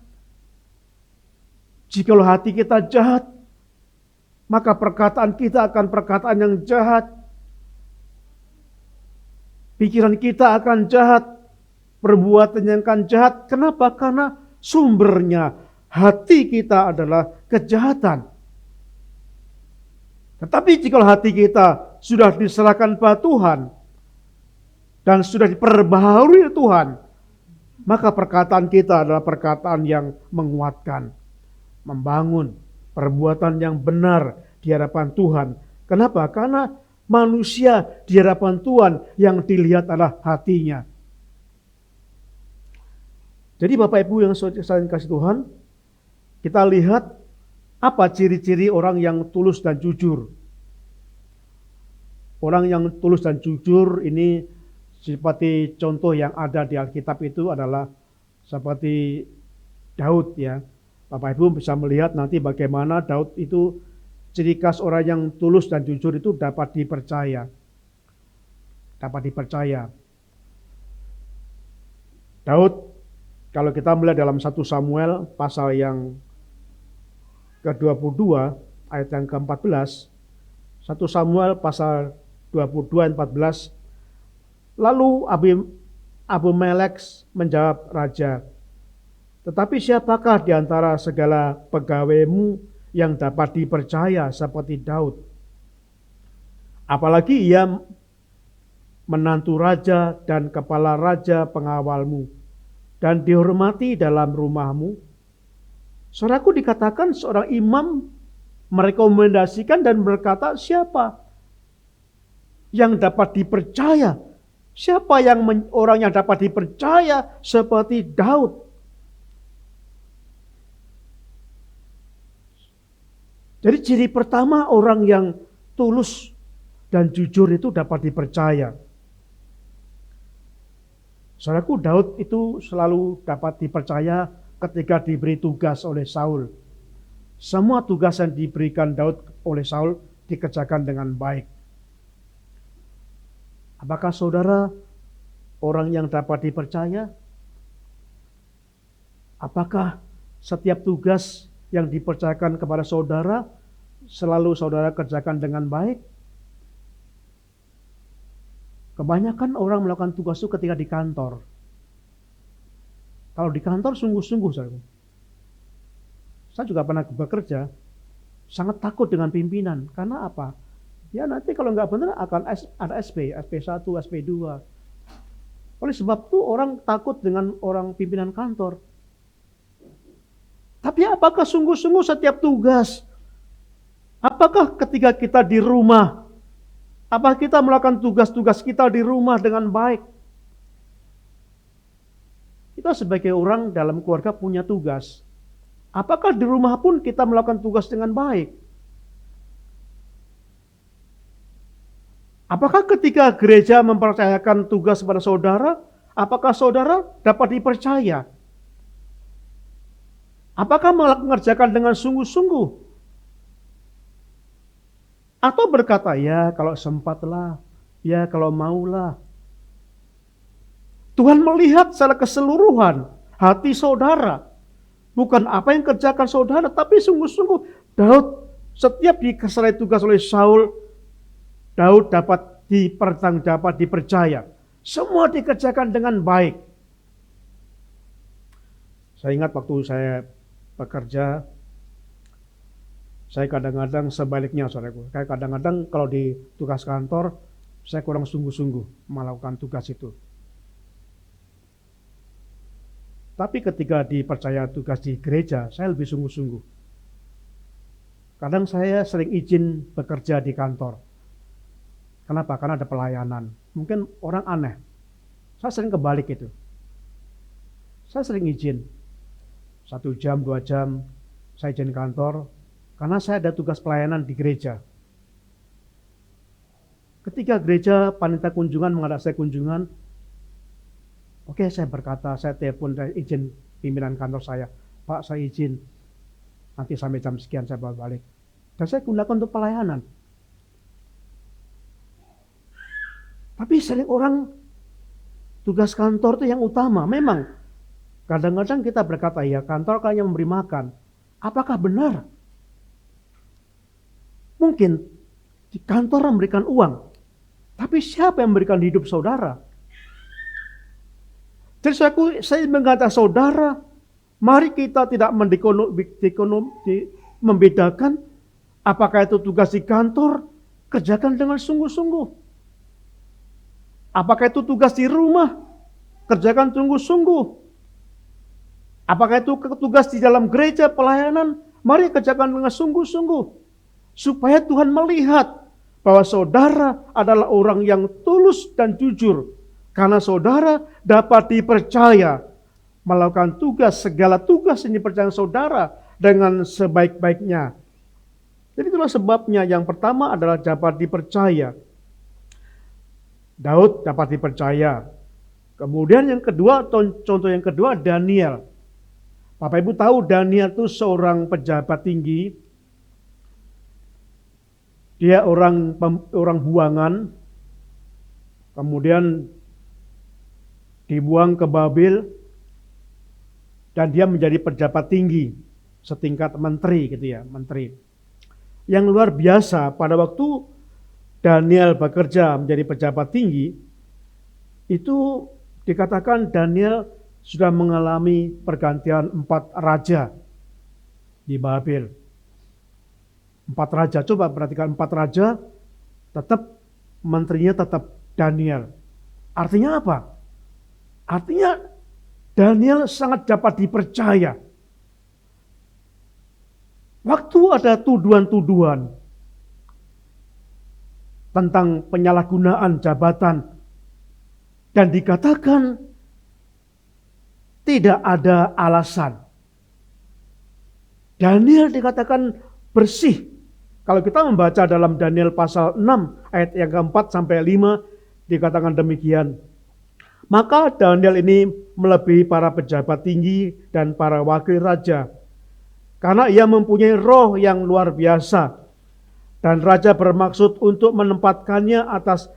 Jikalau hati kita jahat, maka perkataan kita akan perkataan yang jahat. Pikiran kita akan jahat, perbuatan yang akan jahat. Kenapa? Karena sumbernya hati kita adalah kejahatan. Tetapi jikalau hati kita sudah diserahkan pada Tuhan dan sudah diperbaharui Tuhan, maka perkataan kita adalah perkataan yang menguatkan, membangun, perbuatan yang benar di hadapan Tuhan. Kenapa? Karena manusia di hadapan Tuhan yang dilihat adalah hatinya. Jadi Bapak Ibu yang saya kasih Tuhan, kita lihat apa ciri-ciri orang yang tulus dan jujur. Orang yang tulus dan jujur ini seperti contoh yang ada di Alkitab itu adalah seperti Daud ya. Bapak Ibu bisa melihat nanti bagaimana Daud itu ciri khas orang yang tulus dan jujur itu dapat dipercaya. Dapat dipercaya. Daud, kalau kita melihat dalam 1 Samuel pasal yang ke-22 ayat yang ke-14, 1 Samuel pasal 22 ayat 14, lalu Abimelek menjawab raja, tetapi siapakah di antara segala pegawaimu yang dapat dipercaya seperti Daud? Apalagi ia menantu raja dan kepala raja pengawalmu dan dihormati dalam rumahmu. Saudaraku, dikatakan seorang imam merekomendasikan dan berkata, siapa yang dapat dipercaya. Siapa orang yang dapat dipercaya seperti Daud? Jadi ciri pertama orang yang tulus dan jujur itu dapat dipercaya. Saudaraku, Daud itu selalu dapat dipercaya ketika diberi tugas oleh Saul. Semua tugas yang diberikan Daud oleh Saul dikerjakan dengan baik. Apakah saudara orang yang dapat dipercaya? Apakah setiap tugas yang dipercayakan kepada saudara selalu saudara kerjakan dengan baik? Kebanyakan orang melakukan tugas itu ketika di kantor. Kalau di kantor sungguh-sungguh, saya juga pernah bekerja, sangat takut dengan pimpinan. Karena apa? Ya nanti kalau nggak benar akan ada SP, SP1, SP2. Oleh sebab itu orang takut dengan orang pimpinan kantor. Tapi apakah sungguh-sungguh setiap tugas? Apakah ketika kita di rumah, apakah kita melakukan tugas-tugas kita di rumah dengan baik? Kita sebagai orang dalam keluarga punya tugas. Apakah di rumah pun kita melakukan tugas dengan baik? Apakah ketika gereja mempercayakan tugas kepada saudara, apakah saudara dapat dipercaya? Apakah mengerjakan dengan sungguh-sungguh? Atau berkata, ya kalau sempatlah, ya kalau maulah. Tuhan melihat secara keseluruhan hati saudara. Bukan apa yang kerjakan saudara, tapi sungguh-sungguh. Daud setiap dikasih tugas oleh Saul, Daud dapat dipercaya. Semua dikerjakan dengan baik. Saya ingat waktu saya bekerja, saya kadang-kadang sebaliknya, saudaraku. Kayak kadang-kadang kalau di tugas kantor, saya kurang sungguh-sungguh melakukan tugas itu. Tapi ketika dipercaya tugas di gereja, saya lebih sungguh-sungguh. Kadang saya sering izin bekerja di kantor. Kenapa? Karena ada pelayanan. Mungkin orang aneh. Saya sering kebalik itu. Saya sering izin. 1 jam, 2 jam, saya izin kantor. Karena saya ada tugas pelayanan di gereja. Ketika gereja panitia kunjungan mengadakan saya kunjungan, oke, saya berkata, saya telepon, saya izin pimpinan kantor saya. Pak, saya izin. Nanti sampai jam sekian saya balik. Dan saya gunakan untuk pelayanan. Tapi sering orang tugas kantor itu yang utama. Memang kadang-kadang kita berkata, ya kantor hanya memberi makan. Apakah benar? Mungkin di kantor memberikan uang. Tapi siapa yang memberikan hidup saudara? Jadi saya mengatakan saudara, mari kita tidak membedakan apakah itu tugas di kantor, kerjakan dengan sungguh-sungguh. Apakah itu tugas di rumah, kerjakan sungguh-sungguh. Apakah itu tugas di dalam gereja, pelayanan, mari kerjakan dengan sungguh-sungguh. Supaya Tuhan melihat bahwa saudara adalah orang yang tulus dan jujur. Karena saudara dapat dipercaya melakukan segala tugas yang dipercaya saudara dengan sebaik-baiknya. Jadi itulah sebabnya yang pertama adalah dapat dipercaya. Daud dapat dipercaya. Kemudian yang kedua, contoh yang kedua Daniel. Bapak Ibu tahu Daniel itu seorang pejabat tinggi. Dia orang buangan. Kemudian dibuang ke Babel. Dan dia menjadi pejabat tinggi. Setingkat menteri gitu ya, menteri. Yang luar biasa pada waktu Daniel bekerja menjadi pejabat tinggi, itu dikatakan Daniel sudah mengalami pergantian 4 raja di Babel. 4 raja, coba perhatikan 4 raja, tetap menterinya tetap Daniel. Artinya apa? Artinya Daniel sangat dapat dipercaya. Waktu ada tuduhan-tuduhan, tentang penyalahgunaan jabatan. Dan dikatakan tidak ada alasan. Daniel dikatakan bersih. Kalau kita membaca dalam Daniel pasal 6 ayat yang keempat sampai 5 dikatakan demikian. Maka Daniel ini melebihi para pejabat tinggi dan para wakil raja. Karena ia mempunyai roh yang luar biasa. Dan raja bermaksud untuk menempatkannya atas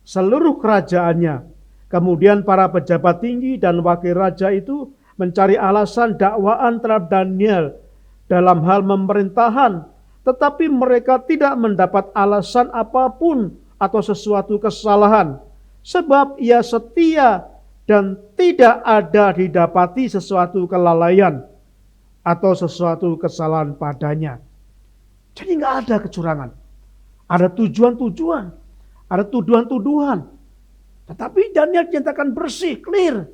seluruh kerajaannya. Kemudian para pejabat tinggi dan wakil raja itu mencari alasan dakwaan terhadap Daniel dalam hal pemerintahan. Tetapi mereka tidak mendapat alasan apapun atau sesuatu kesalahan. Sebab ia setia dan tidak ada didapati sesuatu kelalaian atau sesuatu kesalahan padanya. Jadi nggak ada kecurangan. Ada tujuan-tujuan, ada tuduhan-tuduhan. Tetapi Daniel dinyatakan bersih, clear.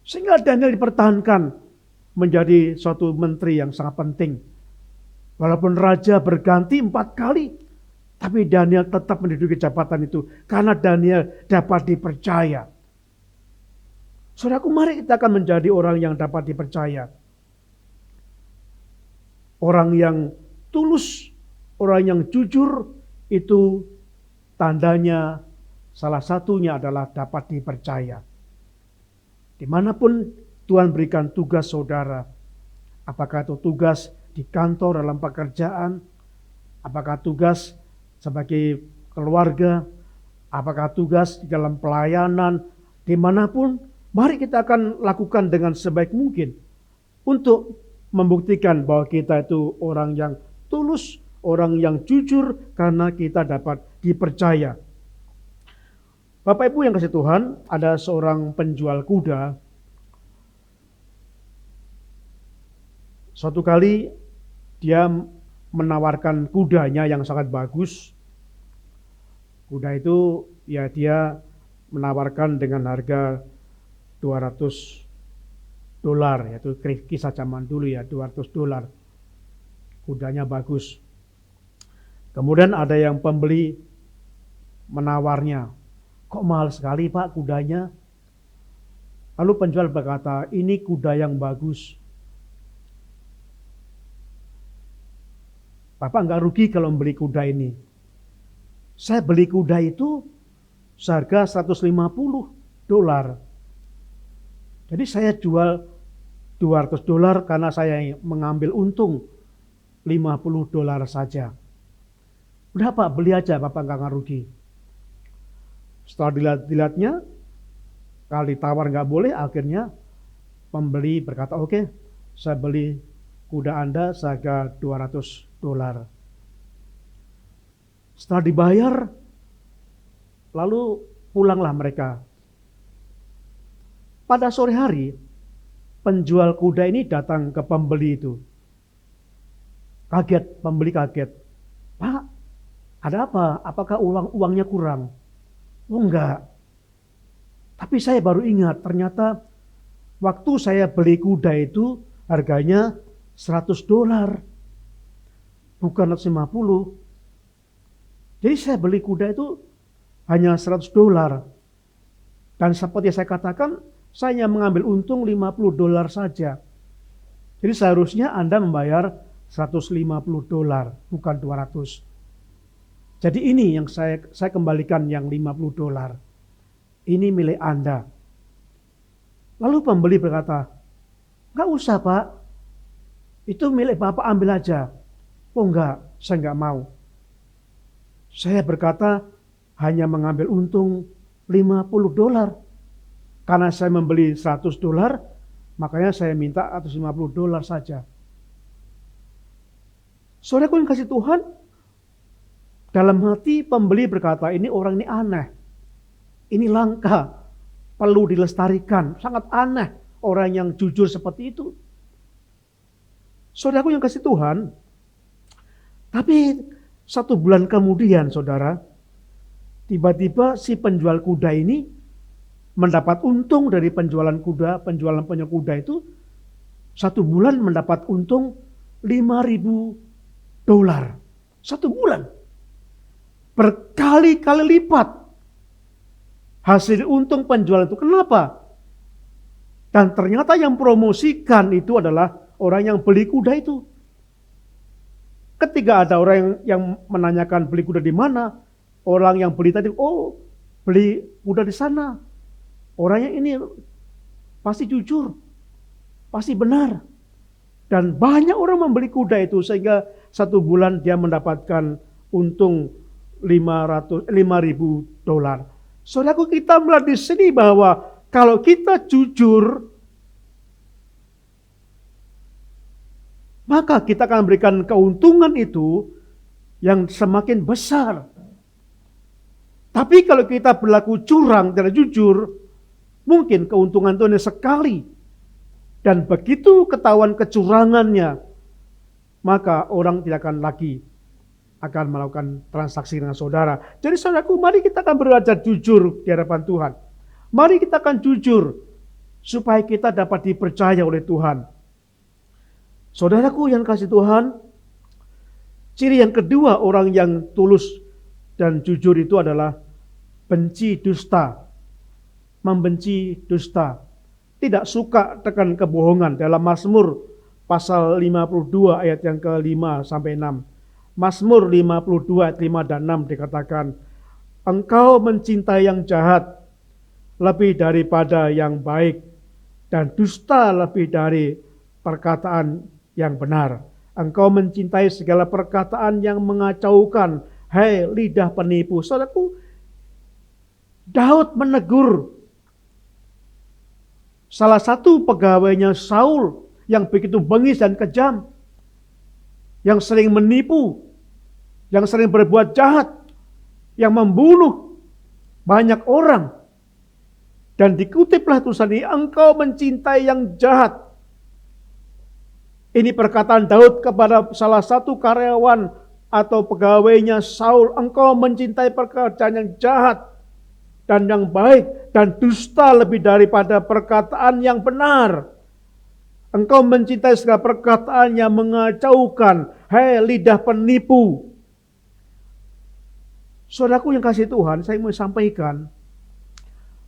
Sehingga Daniel dipertahankan menjadi suatu menteri yang sangat penting. Walaupun raja berganti 4 kali, tapi Daniel tetap menduduki jabatan itu. Karena Daniel dapat dipercaya. Saudaraku, mari kita akan menjadi orang yang dapat dipercaya. Orang yang tulus, orang yang jujur, itu tandanya salah satunya adalah dapat dipercaya. Dimanapun Tuhan berikan tugas saudara, apakah itu tugas di kantor dalam pekerjaan, apakah tugas sebagai keluarga, apakah tugas di dalam pelayanan, dimanapun, mari kita akan lakukan dengan sebaik mungkin untuk membuktikan bahwa kita itu orang yang tulus, orang yang jujur, karena kita dapat dipercaya. Bapak Ibu yang kasih Tuhan, ada seorang penjual kuda. Suatu kali dia menawarkan kudanya yang sangat bagus. Kuda itu ya dia menawarkan dengan harga $200, yaitu kisah zaman dulu ya, $200. Kudanya bagus. Kemudian ada yang pembeli menawarnya, kok mahal sekali Pak kudanya? Lalu penjual berkata, ini kuda yang bagus. Bapak nggak rugi kalau membeli kuda ini. Saya beli kuda itu seharga $150. Jadi saya jual $200 karena saya mengambil untung $50 saja. Udah Pak, beli aja, Bapak nggak rugi. Setelah dilihatnya, kalau ditawar nggak boleh, akhirnya pembeli berkata, oke, saya beli kuda Anda seharga $200. Setelah dibayar, lalu pulanglah mereka. Pada sore hari, penjual kuda ini datang ke pembeli itu. Kaget, pembeli kaget. Pak, ada apa? Apakah uangnya kurang? Oh enggak. Tapi saya baru ingat, ternyata waktu saya beli kuda itu harganya $100. Bukan 150. Jadi saya beli kuda itu hanya $100. Dan seperti saya katakan, saya mengambil untung $50 saja. Jadi seharusnya Anda membayar $150, bukan 200. Jadi ini yang saya kembalikan yang $50. Ini milik Anda. Lalu pembeli berkata, enggak usah Pak, itu milik Bapak, ambil aja. Oh enggak, saya enggak mau. Saya berkata hanya mengambil untung $50. Karena saya membeli $100, makanya saya minta $150 saja. Saudaraku yang kasih Tuhan, dalam hati pembeli berkata, ini orang ini aneh. Ini langka, perlu dilestarikan. Sangat aneh orang yang jujur seperti itu. Saudaraku yang kasih Tuhan, tapi 1 bulan kemudian saudara, tiba-tiba si penjual kuda ini mendapat untung dari penjualan kuda itu 1 bulan mendapat untung $5.000. 1 bulan. berkali-kali lipat hasil untung penjualan itu. Kenapa? Dan ternyata yang promosikan itu adalah orang yang beli kuda itu. Ketika ada orang yang menanyakan beli kuda di mana, orang yang beli tadi, oh beli kuda di sana. Orangnya ini pasti jujur, pasti benar. Dan banyak orang membeli kuda itu sehingga 1 bulan dia mendapatkan untung $5,000. Saudaraku, kita melihat di sini bahwa kalau kita jujur, maka kita akan memberikan keuntungan itu yang semakin besar. Tapi kalau kita berlaku curang, tidak jujur, mungkin keuntungan itu hanya sekali. Dan begitu ketahuan kecurangannya, maka orang tidak akan lagi akan melakukan transaksi dengan saudara. Jadi saudaraku, mari kita akan belajar jujur di hadapan Tuhan. Mari kita akan jujur supaya kita dapat dipercaya oleh Tuhan. Saudaraku yang kasih Tuhan, ciri yang kedua orang yang tulus dan jujur itu adalah benci dusta. Membenci dusta. Tidak suka dengan kebohongan. Dalam Mazmur pasal 52 ayat yang ke-5 sampai 6. Mazmur 52 ayat 5 dan 6 dikatakan, engkau mencintai yang jahat lebih daripada yang baik, dan dusta lebih dari perkataan yang benar. Engkau mencintai segala perkataan yang mengacaukan, hai lidah penipu. Saudaraku, Daud menegur salah satu pegawainya Saul yang begitu bengis dan kejam, yang sering menipu, yang sering berbuat jahat, yang membunuh banyak orang. Dan dikutiplah tulisan ini, engkau mencintai yang jahat. Ini perkataan Daud kepada salah satu karyawan atau pegawainya Saul. Engkau mencintai perkataan yang jahat dan yang baik, dan dusta lebih daripada perkataan yang benar. Engkau mencintai segala perkataan yang mengacaukan, hai lidah penipu. Saudaraku yang kasih Tuhan, saya mau sampaikan,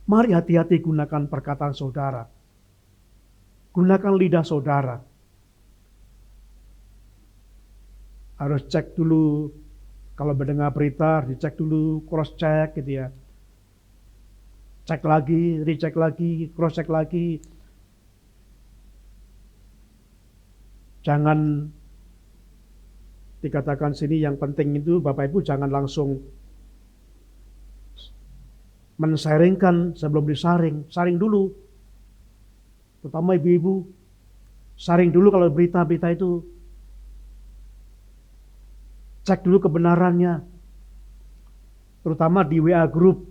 mari hati-hati gunakan perkataan saudara. Gunakan lidah saudara. Harus cek dulu, kalau mendengar berita, dicek dulu, cross check gitu ya. Cek lagi, recheck lagi, cross check lagi. Jangan dikatakan sini yang penting itu Bapak Ibu jangan langsung mensaringkan sebelum disaring. Saring dulu. Terutama ibu-ibu, saring dulu kalau berita-berita itu. Cek dulu kebenarannya. Terutama di WA group.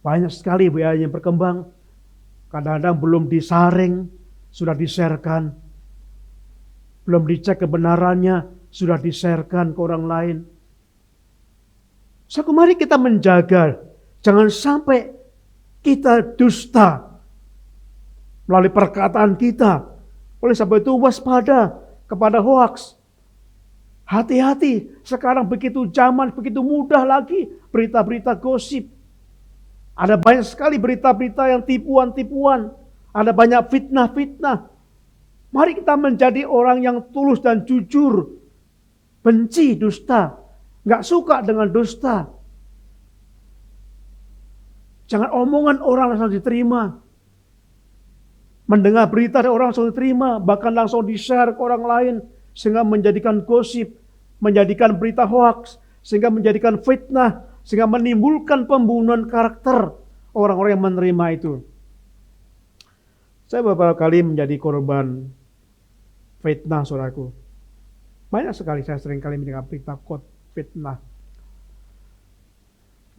Banyak sekali WA yang berkembang. Kadang-kadang belum disaring, sudah di-sharekan. Belum dicek kebenarannya, sudah di-sharekan ke orang lain. So, mari kita menjaga. Jangan sampai kita dusta melalui perkataan kita. Oleh sebab itu waspada kepada hoaks. Hati-hati, sekarang begitu zaman, begitu mudah lagi berita-berita gosip. Ada banyak sekali berita-berita yang tipuan-tipuan. Ada banyak fitnah-fitnah. Mari kita menjadi orang yang tulus dan jujur. Benci dusta. Gak suka dengan dusta. Jangan omongan orang langsung diterima. Mendengar berita dari orang langsung diterima, bahkan langsung di-share ke orang lain, sehingga menjadikan gosip, menjadikan berita hoaks, sehingga menjadikan fitnah, sehingga menimbulkan pembunuhan karakter orang-orang yang menerima itu. Saya beberapa kali menjadi korban fitnah, saudaraku. Banyak sekali saya sering kali mendengar berita fitnah.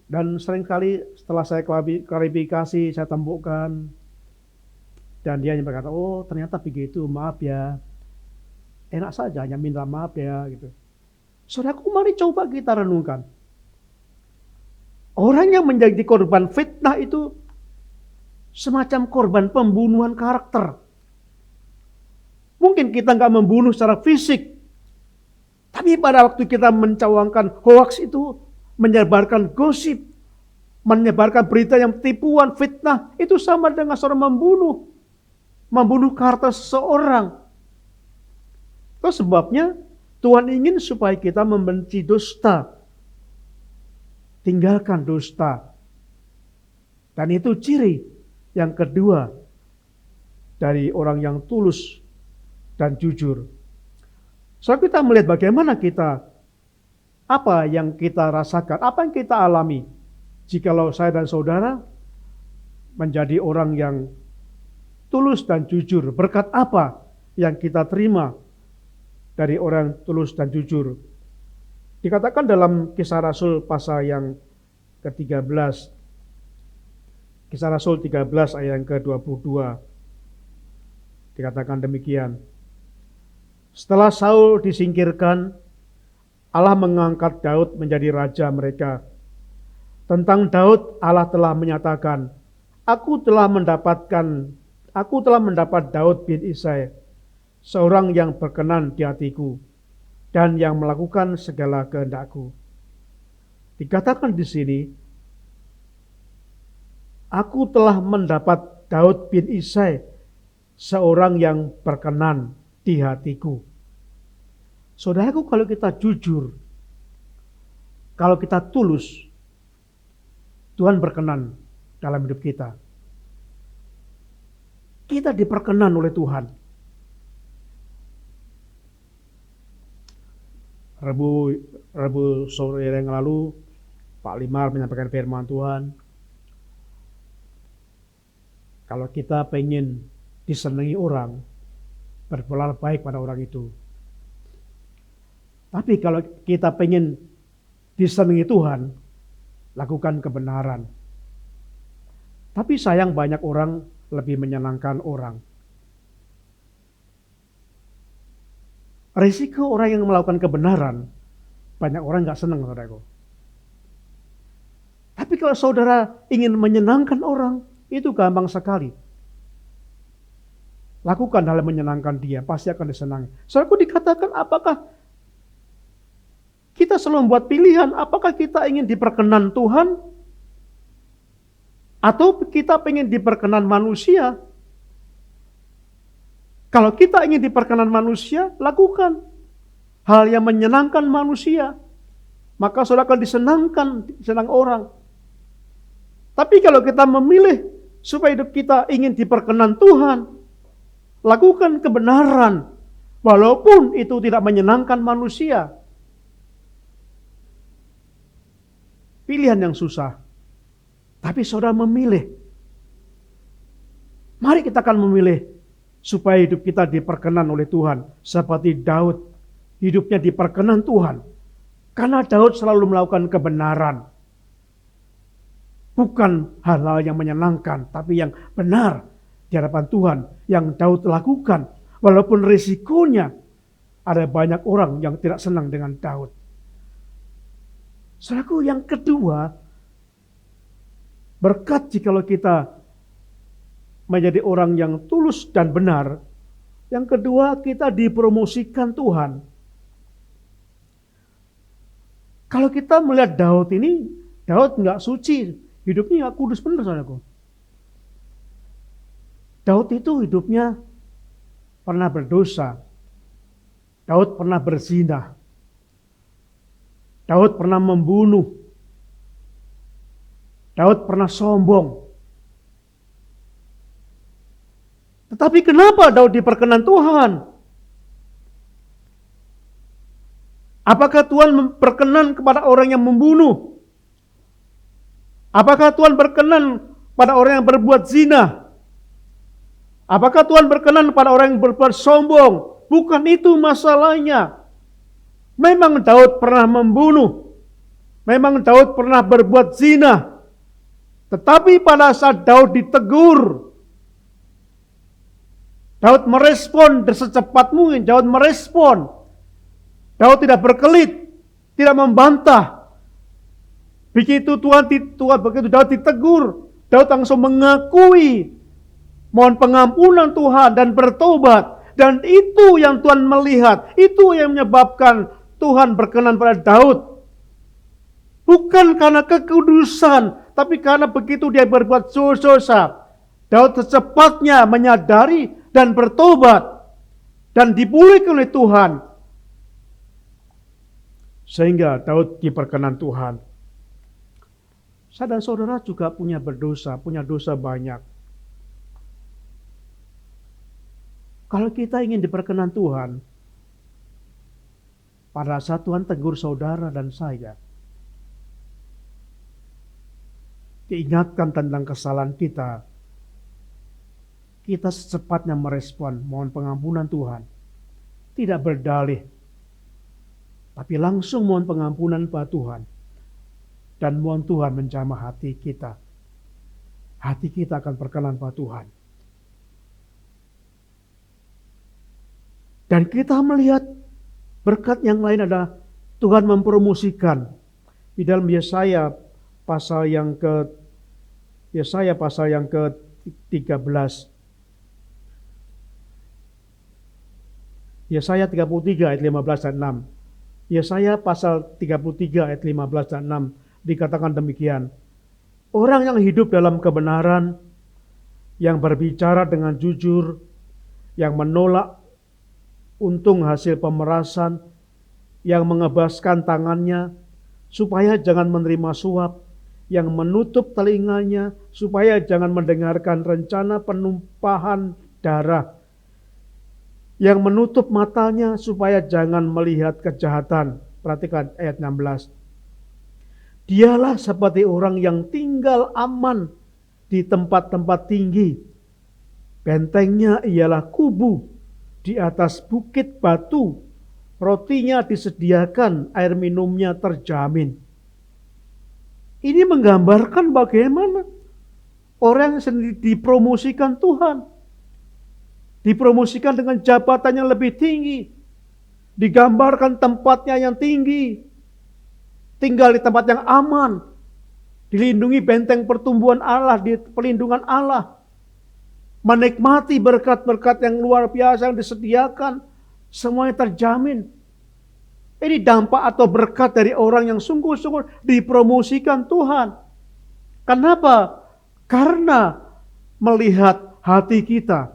Dan sering kali setelah saya klarifikasi, saya temukan, dan dia hanya berkata, oh ternyata begitu, maaf ya. Enak saja, hanya minta maaf ya. Gitu. Saudaraku, mari coba kita renungkan. Orang yang menjadi korban fitnah itu semacam korban pembunuhan karakter. Mungkin kita nggak membunuh secara fisik, Tapi pada waktu kita mencawangkan hoaks itu, menyebarkan gosip, menyebarkan berita yang tipuan, fitnah, itu sama dengan seorang membunuh harta seseorang. Itu sebabnya Tuhan ingin supaya kita membenci dusta. Tinggalkan dusta. Dan itu ciri yang kedua dari orang yang tulus dan jujur. So kita melihat bagaimana apa yang kita rasakan, apa yang kita alami. Jikalau saya dan saudara menjadi orang yang tulus dan jujur, berkat apa yang kita terima dari orang tulus dan jujur. Dikatakan dalam Kisah Rasul pasal yang ke-13, Kisah Rasul 13 ayat yang ke-22, dikatakan demikian. Setelah Saul disingkirkan, Allah mengangkat Daud menjadi raja mereka. Tentang Daud, Allah telah menyatakan, Aku telah mendapat Daud bin Isai, seorang yang berkenan di hatiku, dan yang melakukan segala kehendakku. Dikatakan di sini, Aku telah mendapat Daud bin Isai, seorang yang berkenan di hatiku. Saudaraku, kalau kita jujur, kalau kita tulus, Tuhan berkenan dalam hidup kita. Kita diperkenan oleh Tuhan. Rabu sore yang lalu, Pak Limar menyampaikan firman Tuhan. Kalau kita pengen disenangi orang, berbuatlah baik pada orang itu. Tapi kalau kita pengen disenangi Tuhan, lakukan kebenaran. Tapi sayang banyak orang lebih menyenangkan orang. Risiko orang yang melakukan kebenaran, banyak orang gak senang, saudaraku. Tapi kalau saudara ingin menyenangkan orang, itu gampang sekali. Lakukan hal yang menyenangkan dia, pasti akan disenangi. Saudaraku, dikatakan apakah kita selalu membuat pilihan, apakah kita ingin diperkenan Tuhan, atau kita ingin diperkenan manusia? Kalau kita ingin diperkenan manusia, lakukan hal yang menyenangkan manusia. Maka saudara akan disenang orang. Tapi kalau kita memilih supaya hidup kita ingin diperkenan Tuhan, lakukan kebenaran, walaupun itu tidak menyenangkan manusia. Pilihan yang susah. Tapi saudara memilih. Mari kita akan memilih supaya hidup kita diperkenan oleh Tuhan. Seperti Daud, hidupnya diperkenan Tuhan. Karena Daud selalu melakukan kebenaran. Bukan hal-hal yang menyenangkan, tapi yang benar di hadapan Tuhan yang Daud lakukan. Walaupun risikonya ada banyak orang yang tidak senang dengan Daud. Saudaraku, yang kedua, berkat jikalau kita menjadi orang yang tulus dan benar. Yang kedua, kita dipromosikan Tuhan. Kalau kita melihat Daud ini, Daud nggak suci, hidupnya nggak kudus benar, saudaraku. Daud itu hidupnya pernah berdosa. Daud pernah berzina. Daud pernah membunuh. Daud pernah sombong. Tetapi kenapa Daud diperkenan Tuhan? Apakah Tuhan berkenan kepada orang yang membunuh? Apakah Tuhan berkenan pada orang yang berbuat zina? Apakah Tuhan berkenan pada orang yang berbuat sombong? Bukan itu masalahnya. Memang Daud pernah membunuh. Memang Daud pernah berbuat zina. Tetapi pada saat Daud ditegur, Daud merespon secepat mungkin. Daud merespon. Daud tidak berkelit, tidak membantah. Begitu begitu Daud ditegur, Daud langsung mengakui, mohon pengampunan Tuhan dan bertobat. Dan itu yang Tuhan melihat, itu yang menyebabkan Tuhan berkenan pada Daud. Bukan karena kekudusan, tapi karena begitu dia berbuat dosa, Daud secepatnya menyadari dan bertobat dan dipulihkan oleh Tuhan. Sehingga Daud diperkenan Tuhan. Saya dan saudara juga punya dosa banyak. Kalau kita ingin diperkenan Tuhan, pada saat Tuhan tegur saudara dan saya, diingatkan tentang kesalahan kita, kita secepatnya merespon mohon pengampunan Tuhan. Tidak berdalih, tapi langsung mohon pengampunan pada Tuhan. Dan mohon Tuhan menjamah hati kita. Hati kita akan berkenan pada Tuhan. Dan kita melihat berkat yang lain adalah Tuhan mempromosikan. Di dalam Yesaya pasal yang ke-13. Yesaya 33 ayat 15 dan 6. Yesaya pasal 33 ayat 15 dan 6 dikatakan demikian. Orang yang hidup dalam kebenaran, yang berbicara dengan jujur, yang menolak untung hasil pemerasan, yang mengebaskan tangannya supaya jangan menerima suap, yang menutup telinganya supaya jangan mendengarkan rencana penumpahan darah, yang menutup matanya supaya jangan melihat kejahatan. Perhatikan ayat 16. Dialah seperti orang yang tinggal aman di tempat-tempat tinggi. Bentengnya ialah kubu di atas bukit batu. Rotinya disediakan, air minumnya terjamin. Ini menggambarkan bagaimana orang yang sendiri dipromosikan Tuhan. Dipromosikan dengan jabatan yang lebih tinggi. Digambarkan tempatnya yang tinggi. Tinggal di tempat yang aman. Dilindungi benteng pertumbuhan Allah, di perlindungan Allah. Menikmati berkat-berkat yang luar biasa yang disediakan. Semuanya terjamin. Ini dampak atau berkat dari orang yang sungguh-sungguh dipromosikan Tuhan. Kenapa? Karena melihat hati kita.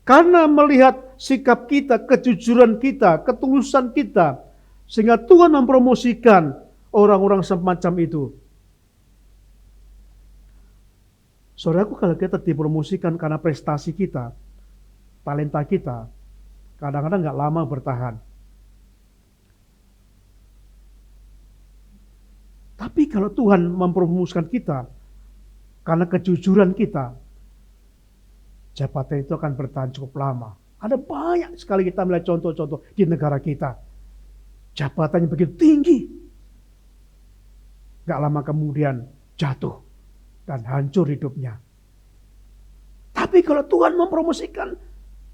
Karena melihat sikap kita, kejujuran kita, ketulusan kita. Sehingga Tuhan mempromosikan orang-orang semacam itu. Saudaraku, kalau kita dipromosikan karena prestasi kita, talenta kita, kadang-kadang gak lama bertahan. Tapi kalau Tuhan mempromosikan kita karena kejujuran kita, jabatan itu akan bertahan cukup lama. Ada banyak sekali kita melihat contoh-contoh di negara kita. Jabatannya begitu tinggi. Gak lama kemudian jatuh dan hancur hidupnya. Tapi kalau Tuhan mempromosikan,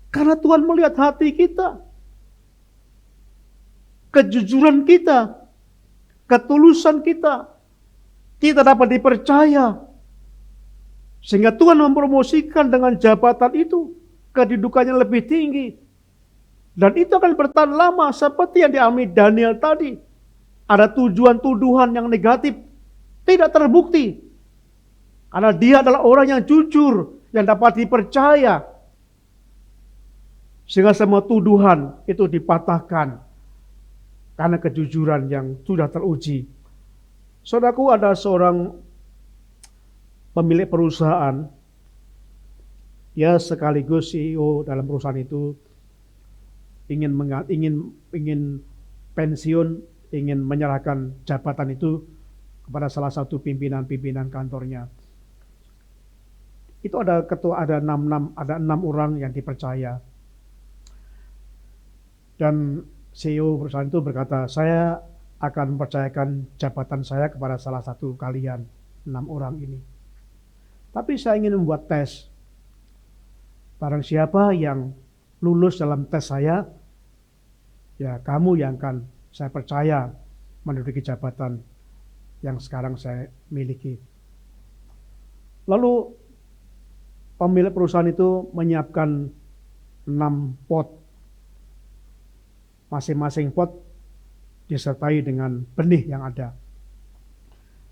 karena Tuhan melihat hati kita, kejujuran kita, ketulusan kita, kita dapat dipercaya. Sehingga Tuhan mempromosikan dengan jabatan itu, kedudukannya lebih tinggi. Dan itu akan bertahan lama seperti yang dialami Daniel tadi. Ada tuduhan yang negatif, tidak terbukti. Karena dia adalah orang yang jujur, yang dapat dipercaya. Sehingga semua tuduhan itu dipatahkan. Karena kejujuran yang sudah teruji. Saudaraku, ada seorang pemilik perusahaan, ya sekaligus CEO dalam perusahaan itu, ingin pensiun, ingin menyerahkan jabatan itu kepada salah satu pimpinan kantornya. Itu ada ketua, ada enam orang yang dipercaya. Dan CEO perusahaan itu berkata, saya akan mempercayakan jabatan saya kepada salah satu kalian, 6 orang ini. Tapi saya ingin membuat tes. Barang siapa yang lulus dalam tes saya, ya kamu yang akan saya percaya menduduki jabatan yang sekarang saya miliki. Lalu pemilik perusahaan itu menyiapkan 6 pot. Masing-masing pot disertai dengan benih yang ada.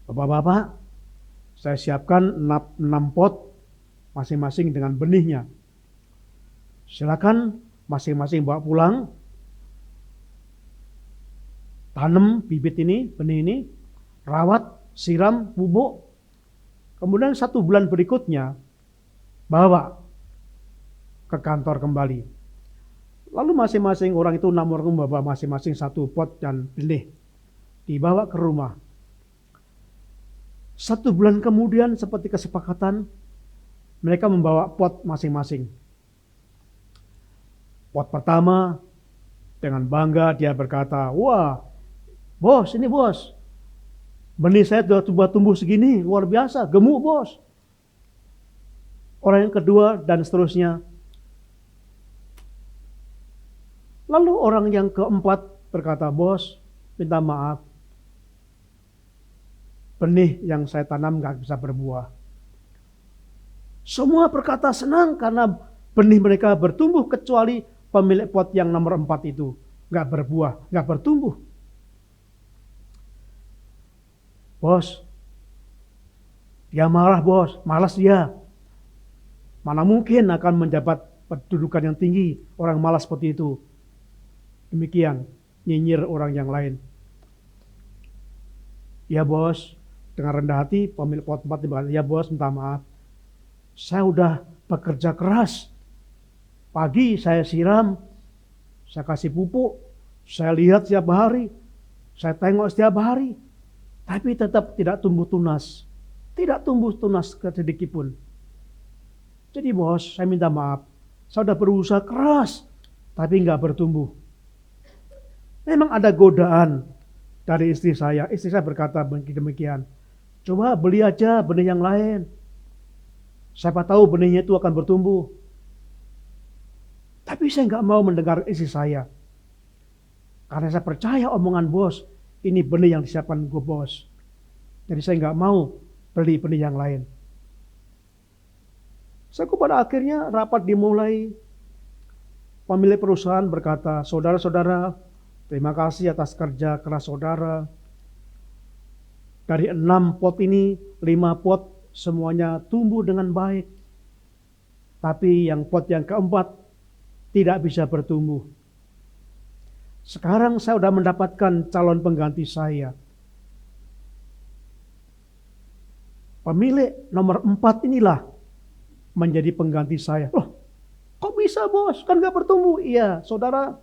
Bapak-bapak, saya siapkan 6 pot masing-masing dengan benihnya. Silakan masing-masing bawa pulang. Tanam bibit ini, benih ini, rawat, siram, pupuk. Kemudian 1 bulan berikutnya, bawa ke kantor kembali. Lalu masing-masing orang itu 6 orang membawa masing-masing 1 pot dan benih. Dibawa ke rumah. 1 bulan kemudian seperti kesepakatan, mereka membawa pot masing-masing. Pot pertama, dengan bangga dia berkata, "Wah, bos, ini bos. Benih saya sudah tumbuh segini, luar biasa, gemuk bos." Orang yang kedua dan seterusnya. Lalu orang yang keempat berkata, "Bos, minta maaf. Benih yang saya tanam gak bisa berbuah." Semua berkata senang karena benih mereka bertumbuh kecuali pemilik pot yang nomor 4 itu. Gak berbuah, gak bertumbuh. "Bos, dia marah bos, malas dia. Mana mungkin akan mendapat kedudukan yang tinggi, orang malas seperti itu." Demikian nyinyir orang yang lain. "Ya bos," dengan rendah hati pemilik pot 4 berkata, "Ya bos, minta maaf. Saya udah bekerja keras. Pagi saya siram, saya kasih pupuk, saya lihat setiap hari, saya tengok setiap hari. Tapi tetap tidak tumbuh tunas. Tidak tumbuh tunas sedikit pun. Jadi bos, saya minta maaf. Saya sudah berusaha keras, tapi nggak bertumbuh." Memang ada godaan dari istri saya. Istri saya berkata demikian, "Coba beli aja benih yang lain. Siapa tahu benihnya itu akan bertumbuh." Tapi saya nggak mau mendengar istri saya. Karena saya percaya omongan bos, ini benih yang disiapkan gue bos. Jadi saya nggak mau beli benih yang lain. Pada akhirnya rapat dimulai. Pemilik perusahaan berkata, "Saudara-saudara, terima kasih atas kerja keras saudara. Dari 6 pot ini, 5 pot semuanya tumbuh dengan baik. Tapi yang pot yang keempat tidak bisa bertumbuh. Sekarang saya sudah mendapatkan calon pengganti saya. Pemilik nomor 4 inilah menjadi pengganti saya." "Loh, kok bisa bos? Kan gak bertumbuh." "Iya, saudara.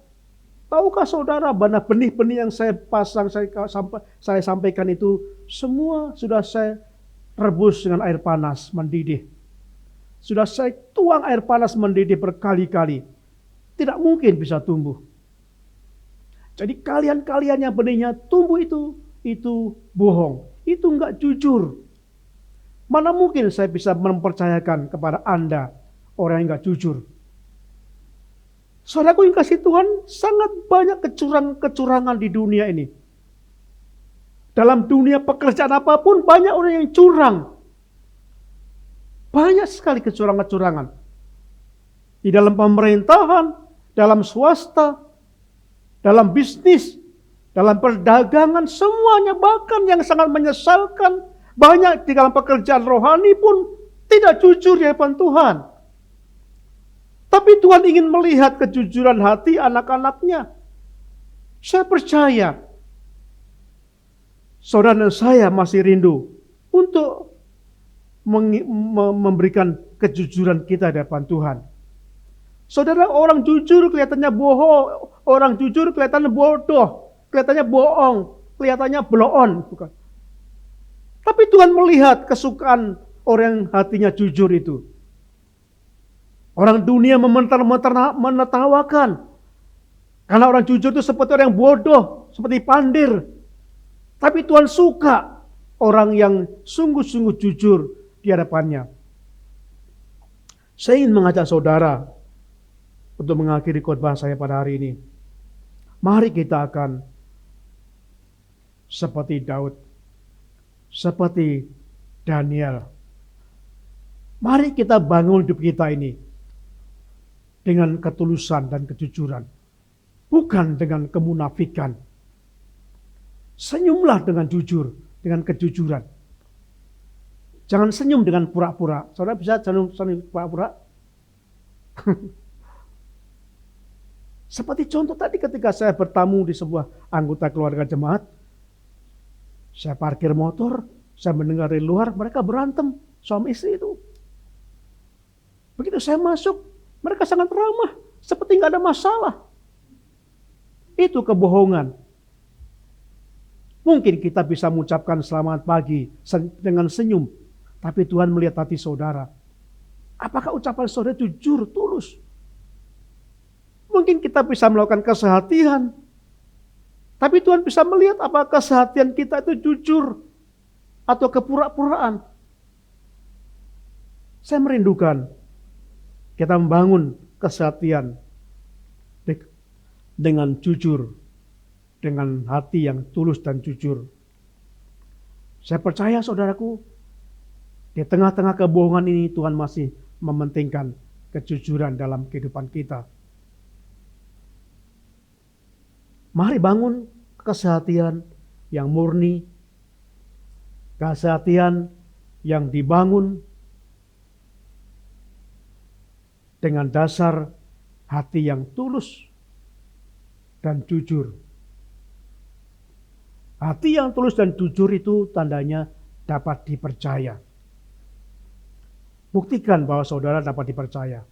Tahukah saudara bahwa benih-benih yang saya pasang, saya sampaikan itu semua sudah saya rebus dengan air panas mendidih. Sudah saya tuang air panas mendidih berkali-kali. Tidak mungkin bisa tumbuh. Jadi kalian yang benihnya tumbuh itu bohong. Itu enggak jujur. Mana mungkin saya bisa mempercayakan kepada Anda orang yang enggak jujur." Saudaraku yang kasih Tuhan, sangat banyak kecurangan di dunia ini. Dalam dunia pekerjaan apapun banyak orang yang curang. Banyak sekali kecurangan-kecurangan. Di dalam pemerintahan, dalam swasta, dalam bisnis, dalam perdagangan, semuanya, bahkan yang sangat menyesalkan, banyak di dalam pekerjaan rohani pun tidak jujur di hadapan Tuhan. Tapi Tuhan ingin melihat kejujuran hati anak-anaknya. Saya percaya saudara dan saya masih rindu untuk memberikan kejujuran kita di hadapan Tuhan. Saudara, orang jujur kelihatannya bohong, orang jujur kelihatannya bodoh, kelihatannya bohong, kelihatannya bloon, bukan. Tapi Tuhan melihat kesukaan orang yang hatinya jujur itu. Orang dunia menertawakan. Karena orang jujur itu seperti orang yang bodoh, seperti pandir. Tapi Tuhan suka orang yang sungguh-sungguh jujur di hadapannya. Saya ingin mengajak saudara untuk mengakhiri khotbah saya pada hari ini. Mari kita akan seperti Daud, seperti Daniel. Mari kita bangun hidup kita ini dengan ketulusan dan kejujuran, bukan dengan kemunafikan. Senyumlah dengan jujur, dengan kejujuran. Jangan senyum dengan pura-pura. Saudara bisa senyum pura-pura? Seperti contoh tadi ketika saya bertamu di sebuah anggota keluarga jemaat. Saya parkir motor, saya mendengar di luar mereka berantem suami istri itu. Begitu saya masuk, mereka sangat ramah, seperti nggak ada masalah. Itu kebohongan. Mungkin kita bisa mengucapkan selamat pagi dengan senyum, tapi Tuhan melihat hati saudara. Apakah ucapan saudara itu jujur, tulus? Mungkin kita bisa melakukan kesehatian, tapi Tuhan bisa melihat apakah kesehatian kita itu jujur atau kepura-puraan. Saya merindukan kita membangun kesehatian dengan jujur, dengan hati yang tulus dan jujur. Saya percaya saudaraku, di tengah-tengah kebohongan ini Tuhan masih mementingkan kejujuran dalam kehidupan kita. Mari bangun kesehatian yang murni, kesehatian yang dibangun dengan dasar hati yang tulus dan jujur. Hati yang tulus dan jujur itu tandanya dapat dipercaya. Buktikan bahwa saudara dapat dipercaya.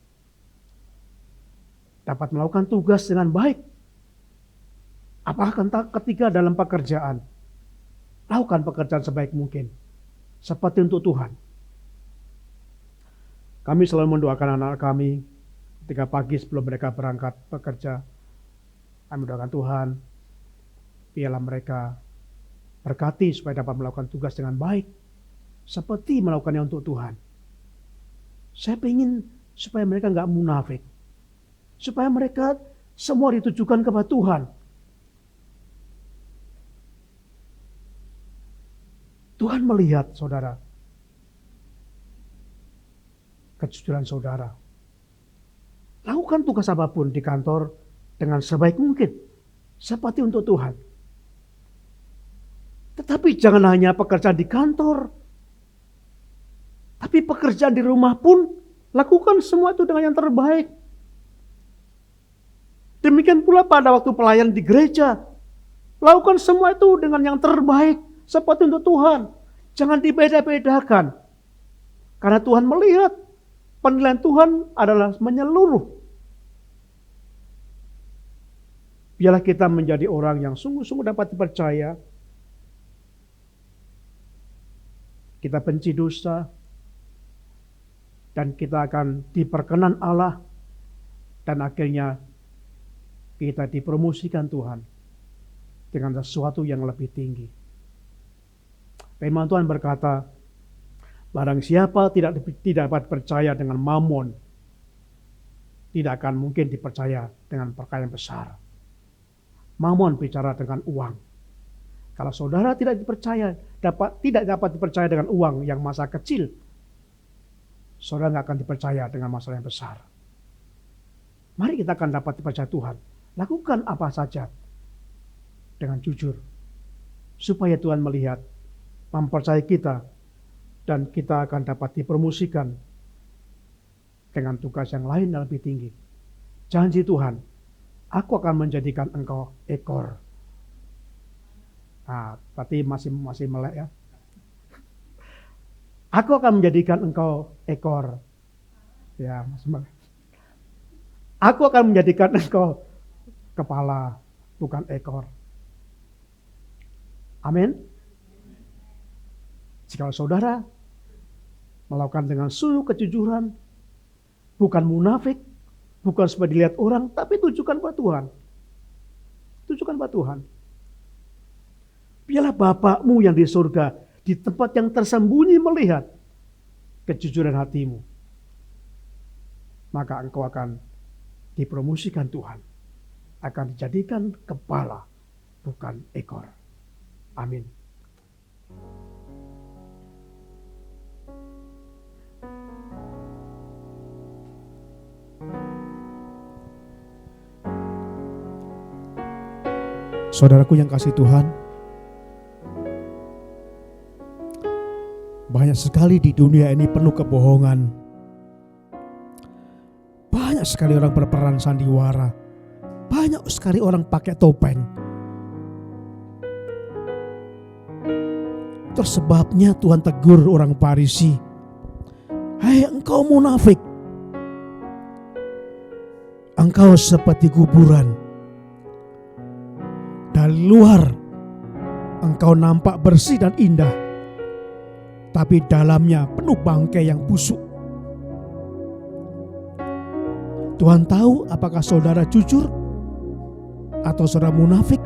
Dapat melakukan tugas dengan baik. Apakah ketika dalam pekerjaan, lakukan pekerjaan sebaik mungkin, seperti untuk Tuhan. Kami selalu mendoakan anak kami ketika pagi sebelum mereka berangkat bekerja. Kami mendoakan Tuhan, biarlah mereka berkati supaya dapat melakukan tugas dengan baik, seperti melakukannya untuk Tuhan. Saya ingin supaya mereka nggak munafik, supaya mereka semua ditujukan kepada Tuhan. Tuhan melihat saudara, kejujuran saudara. Lakukan tugas apapun di kantor dengan sebaik mungkin, seperti untuk Tuhan. Tetapi jangan hanya pekerjaan di kantor, tapi pekerjaan di rumah pun lakukan semua itu dengan yang terbaik. Demikian pula pada waktu pelayan di gereja, lakukan semua itu dengan yang terbaik, seperti untuk Tuhan. Jangan dibeda-bedakan. Karena Tuhan melihat penilaian Tuhan adalah menyeluruh. Biarlah kita menjadi orang yang sungguh-sungguh dapat dipercaya. Kita benci dosa. Dan kita akan diperkenan Allah. Dan akhirnya kita dipromosikan Tuhan dengan sesuatu yang lebih tinggi. Firman Tuhan berkata, barang siapa tidak dapat percaya dengan mamon, tidak akan mungkin dipercaya dengan perkara yang besar. Mamon bicara dengan uang. Kalau saudara tidak dapat dipercaya dengan uang yang masa kecil, saudara nggak akan dipercaya dengan masalah yang besar. Mari kita akan dapat dipercaya Tuhan. Lakukan apa saja dengan jujur, supaya Tuhan melihat, mempercayai kita, dan kita akan dapat dipromosikan dengan tugas yang lain yang lebih tinggi. Janji Tuhan, aku akan menjadikan engkau ekor. Nah, berarti masih melek ya. Aku akan menjadikan engkau ekor. Ya, masih melek. Aku akan menjadikan engkau kepala, bukan ekor. Amin. Jika saudara melakukan dengan sungguh kejujuran, bukan munafik, bukan supaya dilihat orang, tapi tujukan buat Tuhan. Tujukan buat Tuhan. Biarlah Bapakmu yang di surga, di tempat yang tersembunyi melihat kejujuran hatimu. Maka engkau akan dipromosikan Tuhan. Akan dijadikan kepala, bukan ekor. Amin. Saudaraku yang kasih Tuhan, Banyak sekali di dunia ini penuh kebohongan. Banyak sekali orang berperan sandiwara. Banyak sekali orang pakai topeng. Terus sebabnya Tuhan tegur orang Farisi. Hai engkau munafik. Engkau seperti kuburan. Dari luar engkau nampak bersih dan indah, tapi dalamnya penuh bangkai yang busuk. Tuhan tahu apakah saudara jujur atau saudara munafik.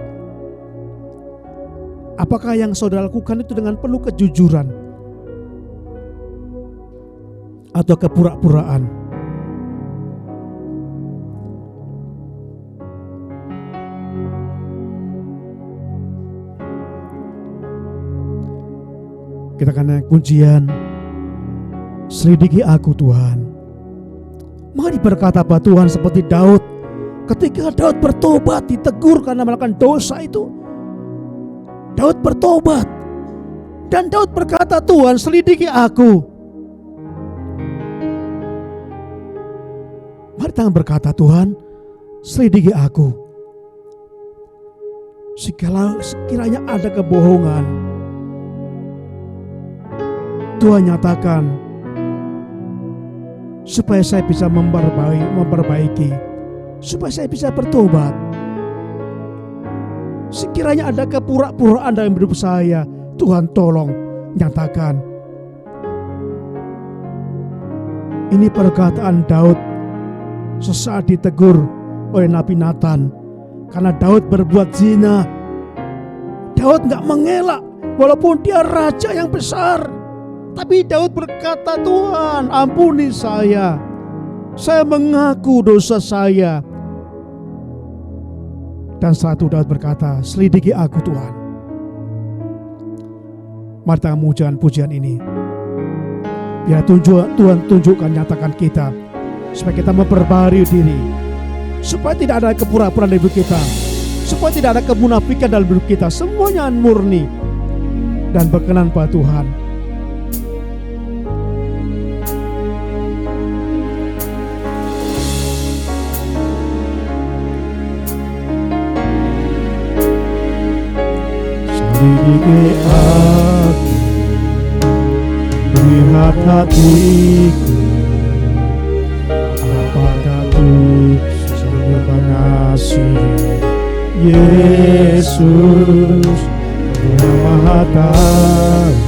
Apakah yang saudara lakukan itu dengan penuh kejujuran atau kepura-puraan? Kita akan naik pujian, selidiki aku Tuhan. Mari berkata pada Tuhan seperti Daud. Ketika Daud bertobat, ditegur karena melakukan dosa itu, Daud bertobat. Dan Daud berkata, Tuhan selidiki aku. Mari kita berkata, Tuhan selidiki aku. Sekiranya ada kebohongan, Tuhan nyatakan supaya saya bisa memperbaiki, supaya saya bisa bertobat. Sekiranya ada kepura-puraan dalam hidup saya, Tuhan tolong nyatakan. Ini perkataan Daud sesaat ditegur oleh Nabi Nathan karena Daud berbuat zina. Daud gak mengelak walaupun dia raja yang besar. Tapi Daud berkata, Tuhan ampuni saya mengaku dosa saya. Dan setelah itu Daud berkata, selidiki aku Tuhan. Mari kita memujikan pujian ini. Biar Tuhan tunjukkan, nyatakan kita, supaya kita memperbarui diri, supaya tidak ada kepura-puraan dalam hidup kita, supaya tidak ada kemunafikan dalam hidup kita. Semuanya murni dan berkenan pada Tuhan. Selidiki aku, lihat hatiku, apakah Ku sungguh mengasihi Yesus yang Maha Tahu.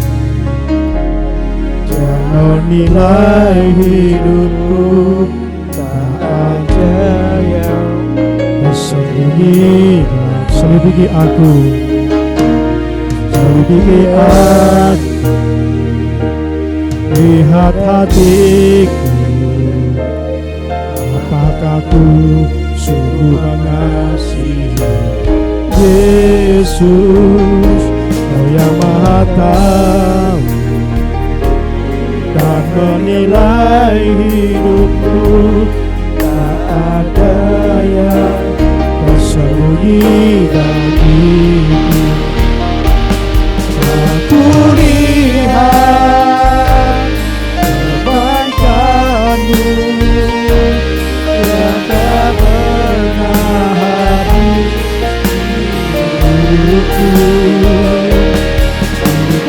Jangan nilai hidupku, tak ada yang bersembunyi. Selidiki aku, selidiki aku, lihat hatiku, apakah Ku sungguh mengasihi Yesus yang Maha Tahu, dan menilai hidupku, tak ada yang tersembunyi bagiku. Aku lihat kebaikan-Mu yang tak pernah habis hidupku.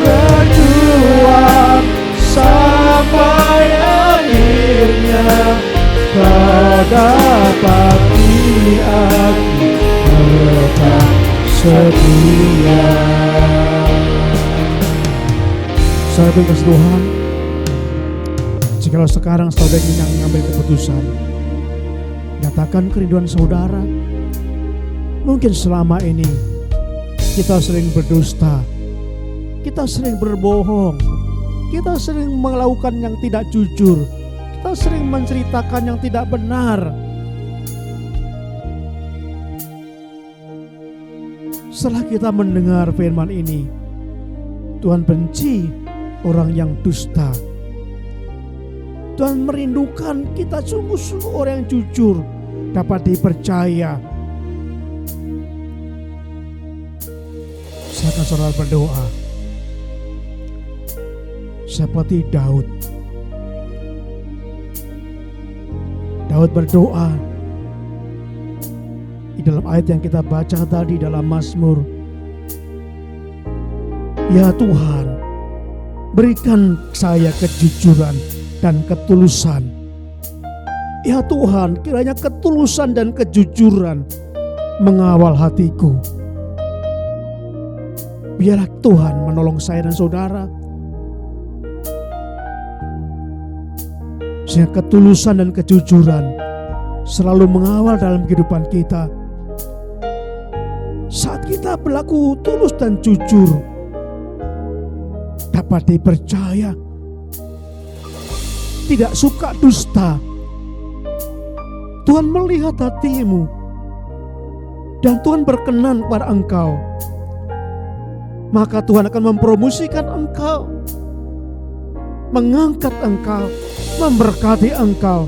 Berjuang sampai akhirnya Kau dapati aku tetap setia. Saudara kasih Tuhan, jikalau sekarang saudara ingin mengambil keputusan, nyatakan kerinduan saudara. Mungkin selama ini kita sering berdusta, kita sering berbohong, kita sering melakukan yang tidak jujur, kita sering menceritakan yang tidak benar. Setelah kita mendengar firman ini, Tuhan benci orang yang dusta. Tuhan merindukan kita sungguh-sungguh orang yang jujur, dapat dipercaya. Silakan saudara berdoa. seperti Daud. Daud berdoa di dalam ayat yang kita baca tadi dalam Mazmur. Ya Tuhan, berikan saya kejujuran dan ketulusan. Ya Tuhan, kiranya ketulusan dan kejujuran mengawal hatiku. Biarlah Tuhan menolong saya dan saudara, sehingga ketulusan dan kejujuran selalu mengawal dalam kehidupan kita. Saat kita berlaku tulus dan jujur, dapat dipercaya, tidak suka dusta. Tuhan melihat hatimu dan Tuhan berkenan kepada engkau. Maka Tuhan akan mempromosikan engkau, mengangkat engkau, memberkati engkau,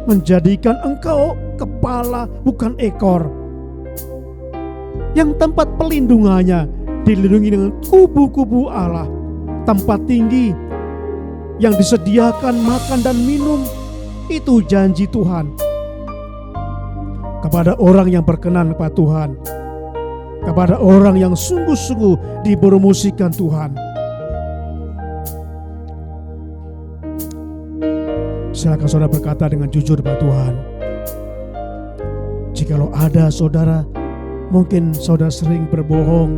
menjadikan engkau kepala bukan ekor, yang tempat pelindungannya dilindungi dengan kubu-kubu Allah, tempat tinggi yang disediakan makan dan minum. Itu janji Tuhan kepada orang yang berkenan kepada Tuhan, kepada orang yang sungguh-sungguh dipromosikan Tuhan. Silakan saudara berkata dengan jujur kepada Tuhan. Jikalau ada saudara, mungkin saudara sering berbohong,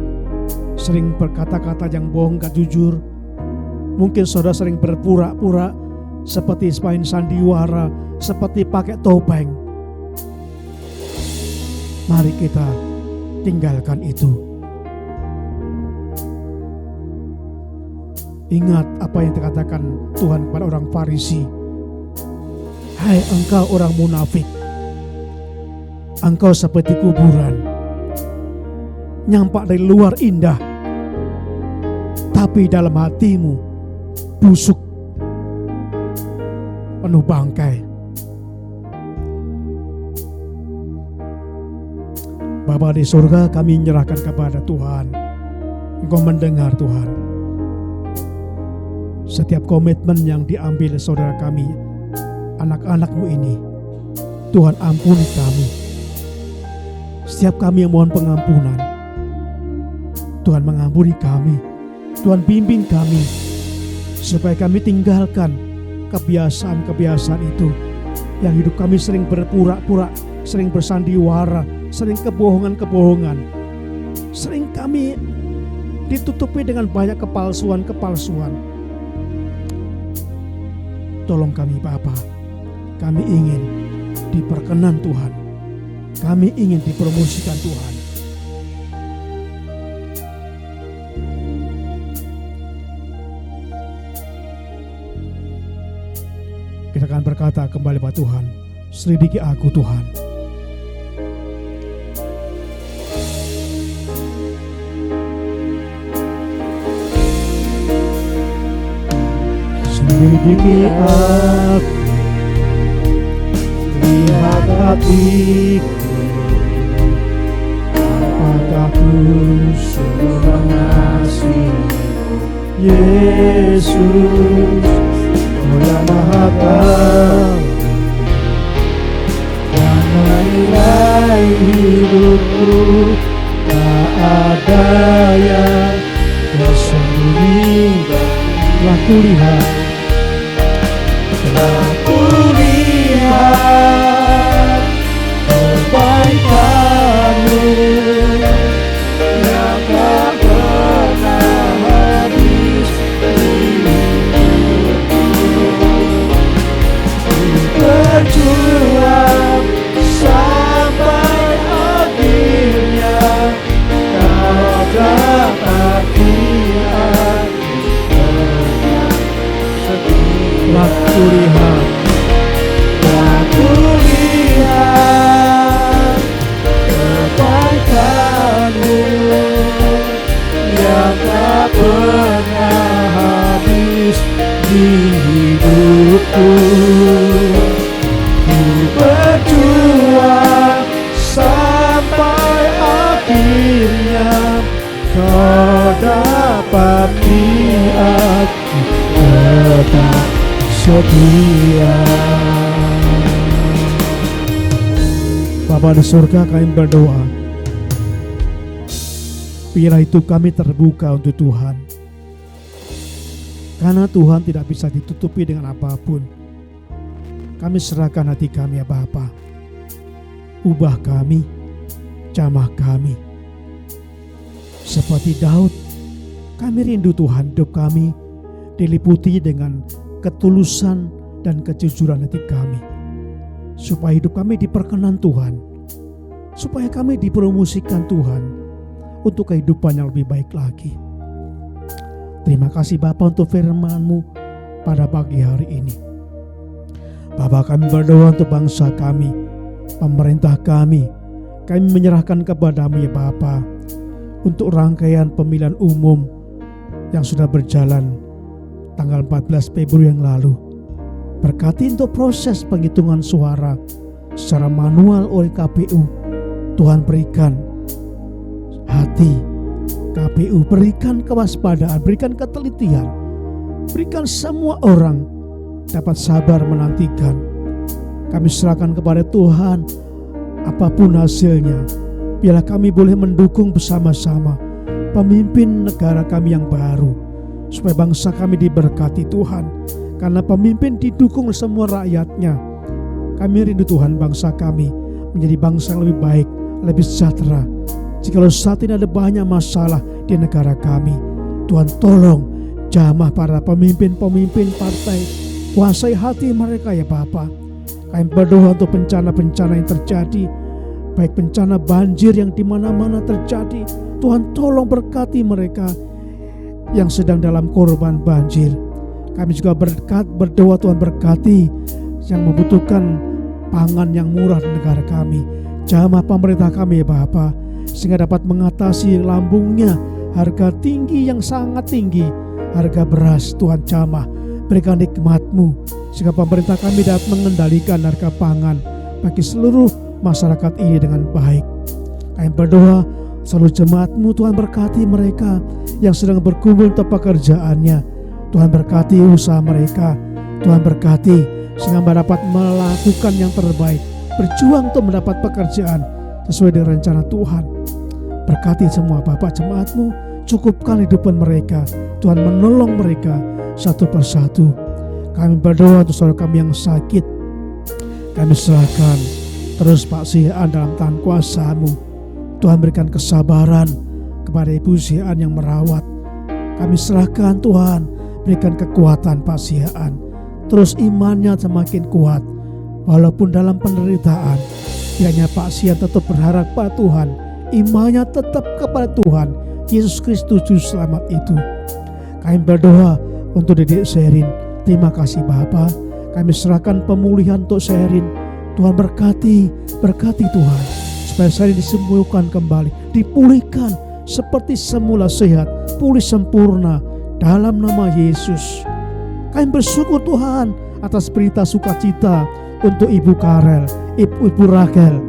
sering berkata-kata yang bohong, gak jujur. Mungkin saudara sering berpura-pura, seperti main sandiwara, seperti pakai topeng. Mari kita tinggalkan itu. Ingat apa yang dikatakan Tuhan kepada orang Farisi. Hai engkau orang munafik, engkau seperti kuburan, nampak dari luar indah, tapi dalam hatimu busuk, penuh bangkai. Bapa di surga, kami menyerahkan kepada Tuhan. Engkau mendengar Tuhan setiap komitmen yang diambil saudara kami, anak-anak-Mu ini. Tuhan ampuni kami. Setiap kami yang mohon pengampunan, Tuhan mengampuni kami. Tuhan bimbing kami supaya kami tinggalkan kebiasaan-kebiasaan itu yang hidup kami sering berpura-pura, sering bersandiwara, sering kebohongan-kebohongan. Sering kami ditutupi dengan banyak kepalsuan-kepalsuan. Tolong kami Bapa, kami ingin diperkenan Tuhan, kami ingin dipromosikan Tuhan. Kita akan berkata kembali pada Tuhan, selidiki aku Tuhan. Selidiki aku, lihat hatiku, apakah ku sungguh mengasihi Yesus. Kau yang Maha Tahu dan menilai hidupku, tak ada yang tersembunyi. Telah kulihat kebaikan-Mu yang tak pernah habis di hidupku. Berjuang sampai akhirnya, Kau dapat lihat. Telah kulihat kebaikan-Mu yang tak pernah habis di hidupku. Ku berjuang sampai akhirnya, Kau dapat lihat Dia. Bapa di surga, kami berdoa, biarlah itu kami terbuka untuk Tuhan, karena Tuhan tidak bisa ditutupi dengan apapun. Kami serahkan hati kami ya Bapa. Ubah kami, jamah kami. Seperti Daud, kami rindu Tuhan, hidup kami diliputi dengan ketulusan dan kejujuran hati kami, supaya hidup kami diperkenan Tuhan, supaya kami dipromosikan Tuhan untuk kehidupan yang lebih baik lagi. Terima kasih Bapa untuk firman-Mu pada pagi hari ini. Bapa, kami berdoa untuk bangsa kami, pemerintah kami menyerahkan kepadamu ya Bapa, untuk rangkaian pemilihan umum yang sudah berjalan tanggal 14 Februari yang lalu. Berkati untuk proses penghitungan suara secara manual oleh KPU. Tuhan berikan hati KPU, berikan kewaspadaan, berikan ketelitian, berikan semua orang dapat sabar menantikan. Kami serahkan kepada Tuhan apapun hasilnya, biarlah kami boleh mendukung bersama-sama pemimpin negara kami yang baru, supaya bangsa kami diberkati Tuhan, karena pemimpin didukung semua rakyatnya. Kami rindu Tuhan, bangsa kami menjadi bangsa yang lebih baik, lebih sejahtera. Jikalau saat ini ada banyak masalah di negara kami, Tuhan tolong jamah para pemimpin-pemimpin partai, kuasai hati mereka ya Bapa. Kami berdoa untuk bencana-bencana yang terjadi, baik bencana banjir yang di mana-mana terjadi. Tuhan tolong berkati mereka yang sedang dalam korban banjir. Kami juga berdoa Tuhan berkati yang membutuhkan pangan yang murah di negara kami. Jamah pemerintah kami ya Bapa, sehingga dapat mengatasi lambungnya harga tinggi yang sangat tinggi, harga beras. Tuhan jamah, berikan nikmat-Mu sehingga pemerintah kami dapat mengendalikan harga pangan bagi seluruh masyarakat ini dengan baik. Kami berdoa seluruh jemaat-Mu, Tuhan berkati mereka yang sedang berkumpul untuk pekerjaannya. Tuhan berkati usaha mereka, Tuhan berkati sehingga dapat melakukan yang terbaik, berjuang untuk mendapat pekerjaan sesuai dengan rencana Tuhan. Berkati semua Bapak jemaat-Mu, cukupkan hidupan mereka, Tuhan menolong mereka satu persatu. Kami berdoa untuk saudara kami yang sakit, kami serahkan terus Pak Sian dalam tangan kuasa-Mu. Tuhan berikan kesabaran kepada Ibu Sian yang merawat. Kami serahkan Tuhan, berikan kekuatan Pak Sian, terus imannya semakin kuat walaupun dalam penderitaan. Kiranya Pak Sian tetap berharap pada Tuhan, imannya tetap kepada Tuhan Yesus Kristus Juru Selamat itu. Kami berdoa untuk Dedek Sherin. Terima kasih Bapa, kami serahkan pemulihan untuk Sherin. Tuhan berkati Tuhan, supaya Sherin disembuhkan kembali, dipulihkan seperti semula sehat, pulih sempurna dalam nama Yesus. Kami bersyukur Tuhan atas berita sukacita untuk Ibu Karel, Ibu Rachel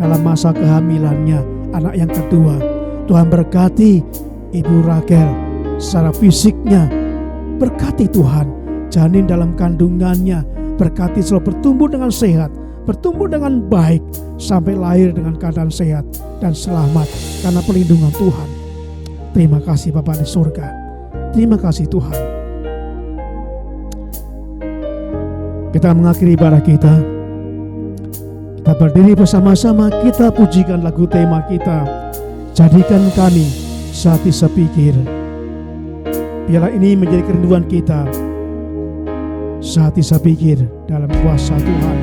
dalam masa kehamilannya anak yang kedua. Tuhan berkati Ibu Rachel secara fisiknya, berkati Tuhan janin dalam kandungannya, berkati selalu bertumbuh dengan sehat, bertumbuh dengan baik sampai lahir dengan keadaan sehat dan selamat karena perlindungan Tuhan. Terima kasih Bapa di surga, terima kasih Tuhan. Kita mengakhiri ibadah kita. Kita berdiri bersama-sama, kita pujikan lagu tema kita, jadikan kami sehati sepikir. Biarlah ini menjadi kerinduan kita, sehati sepikir dalam kuasa Tuhan.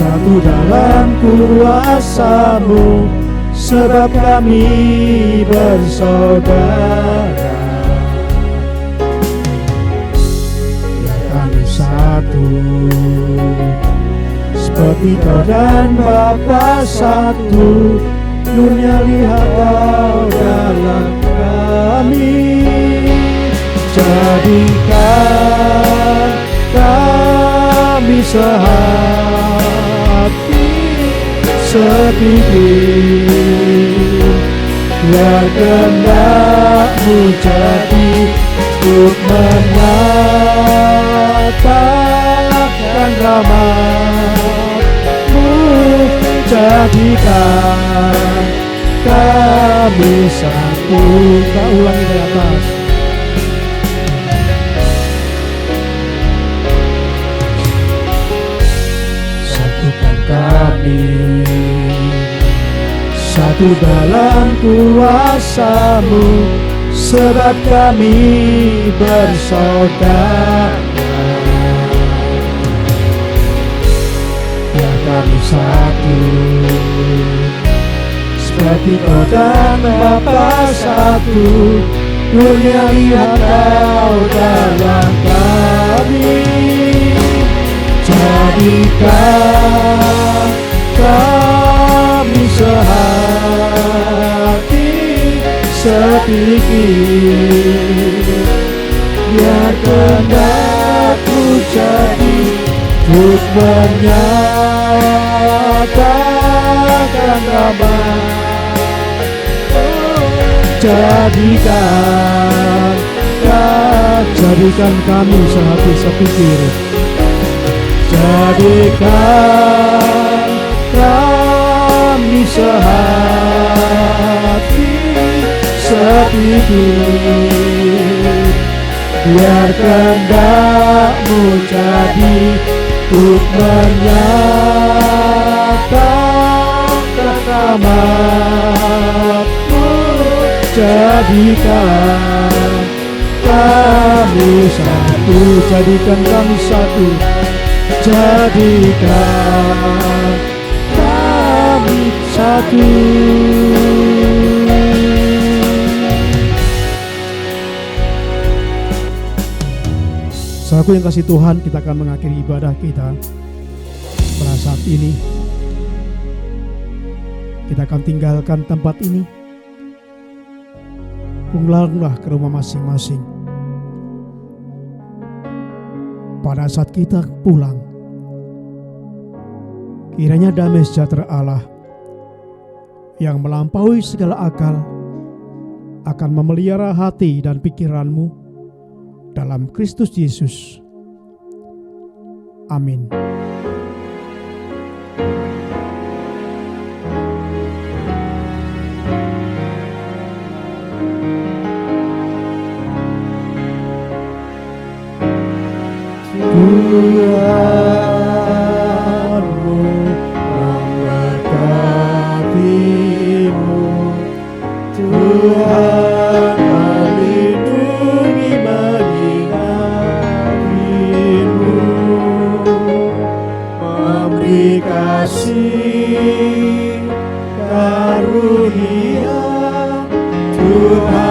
Satu dalam kuasa-Mu, sebab kami bersaudara. Ya kami satu, seperti Kau dan Bapa satu. Dunia lihat Kau dalam kami, jadikan kami sehati sepikir, biar kehendak-Mu jadi untuk menyatakan rahmat-Mu, jadikan kami satu. Kita ulangi dari atas. Satukan kami, satu dalam kuasa-Mu, sebab kami bersaudara. Ya kami satu, seperti Kau dan Bapa satu. Dunia lihat Kau dalam kami, jadikan kami sehati sepikir, biar kehendak-Mu jadi untuk menyatakan rahmat. Jadikan kami sehati sepikir, jadikan kami sehati sepikir, biar kehendak-Mu jadi untuk menyatakan rahmat-Mu. Jadikan kami satu, jadikan kami satu, jadikan kami satu. Saudaraku yang kasih Tuhan, kita akan mengakhiri ibadah kita pada saat ini. Kita akan tinggalkan tempat ini, pulanglah ke rumah masing-masing. Pada saat kita pulang, kiranya damai sejahtera Allah yang melampaui segala akal akan memelihara hati dan pikiranmu dalam Kristus Yesus. Amin. Tuhanmu memberkatimu, Tuhan melindungi menyinarimu, memberi kasih karunia. Tuhan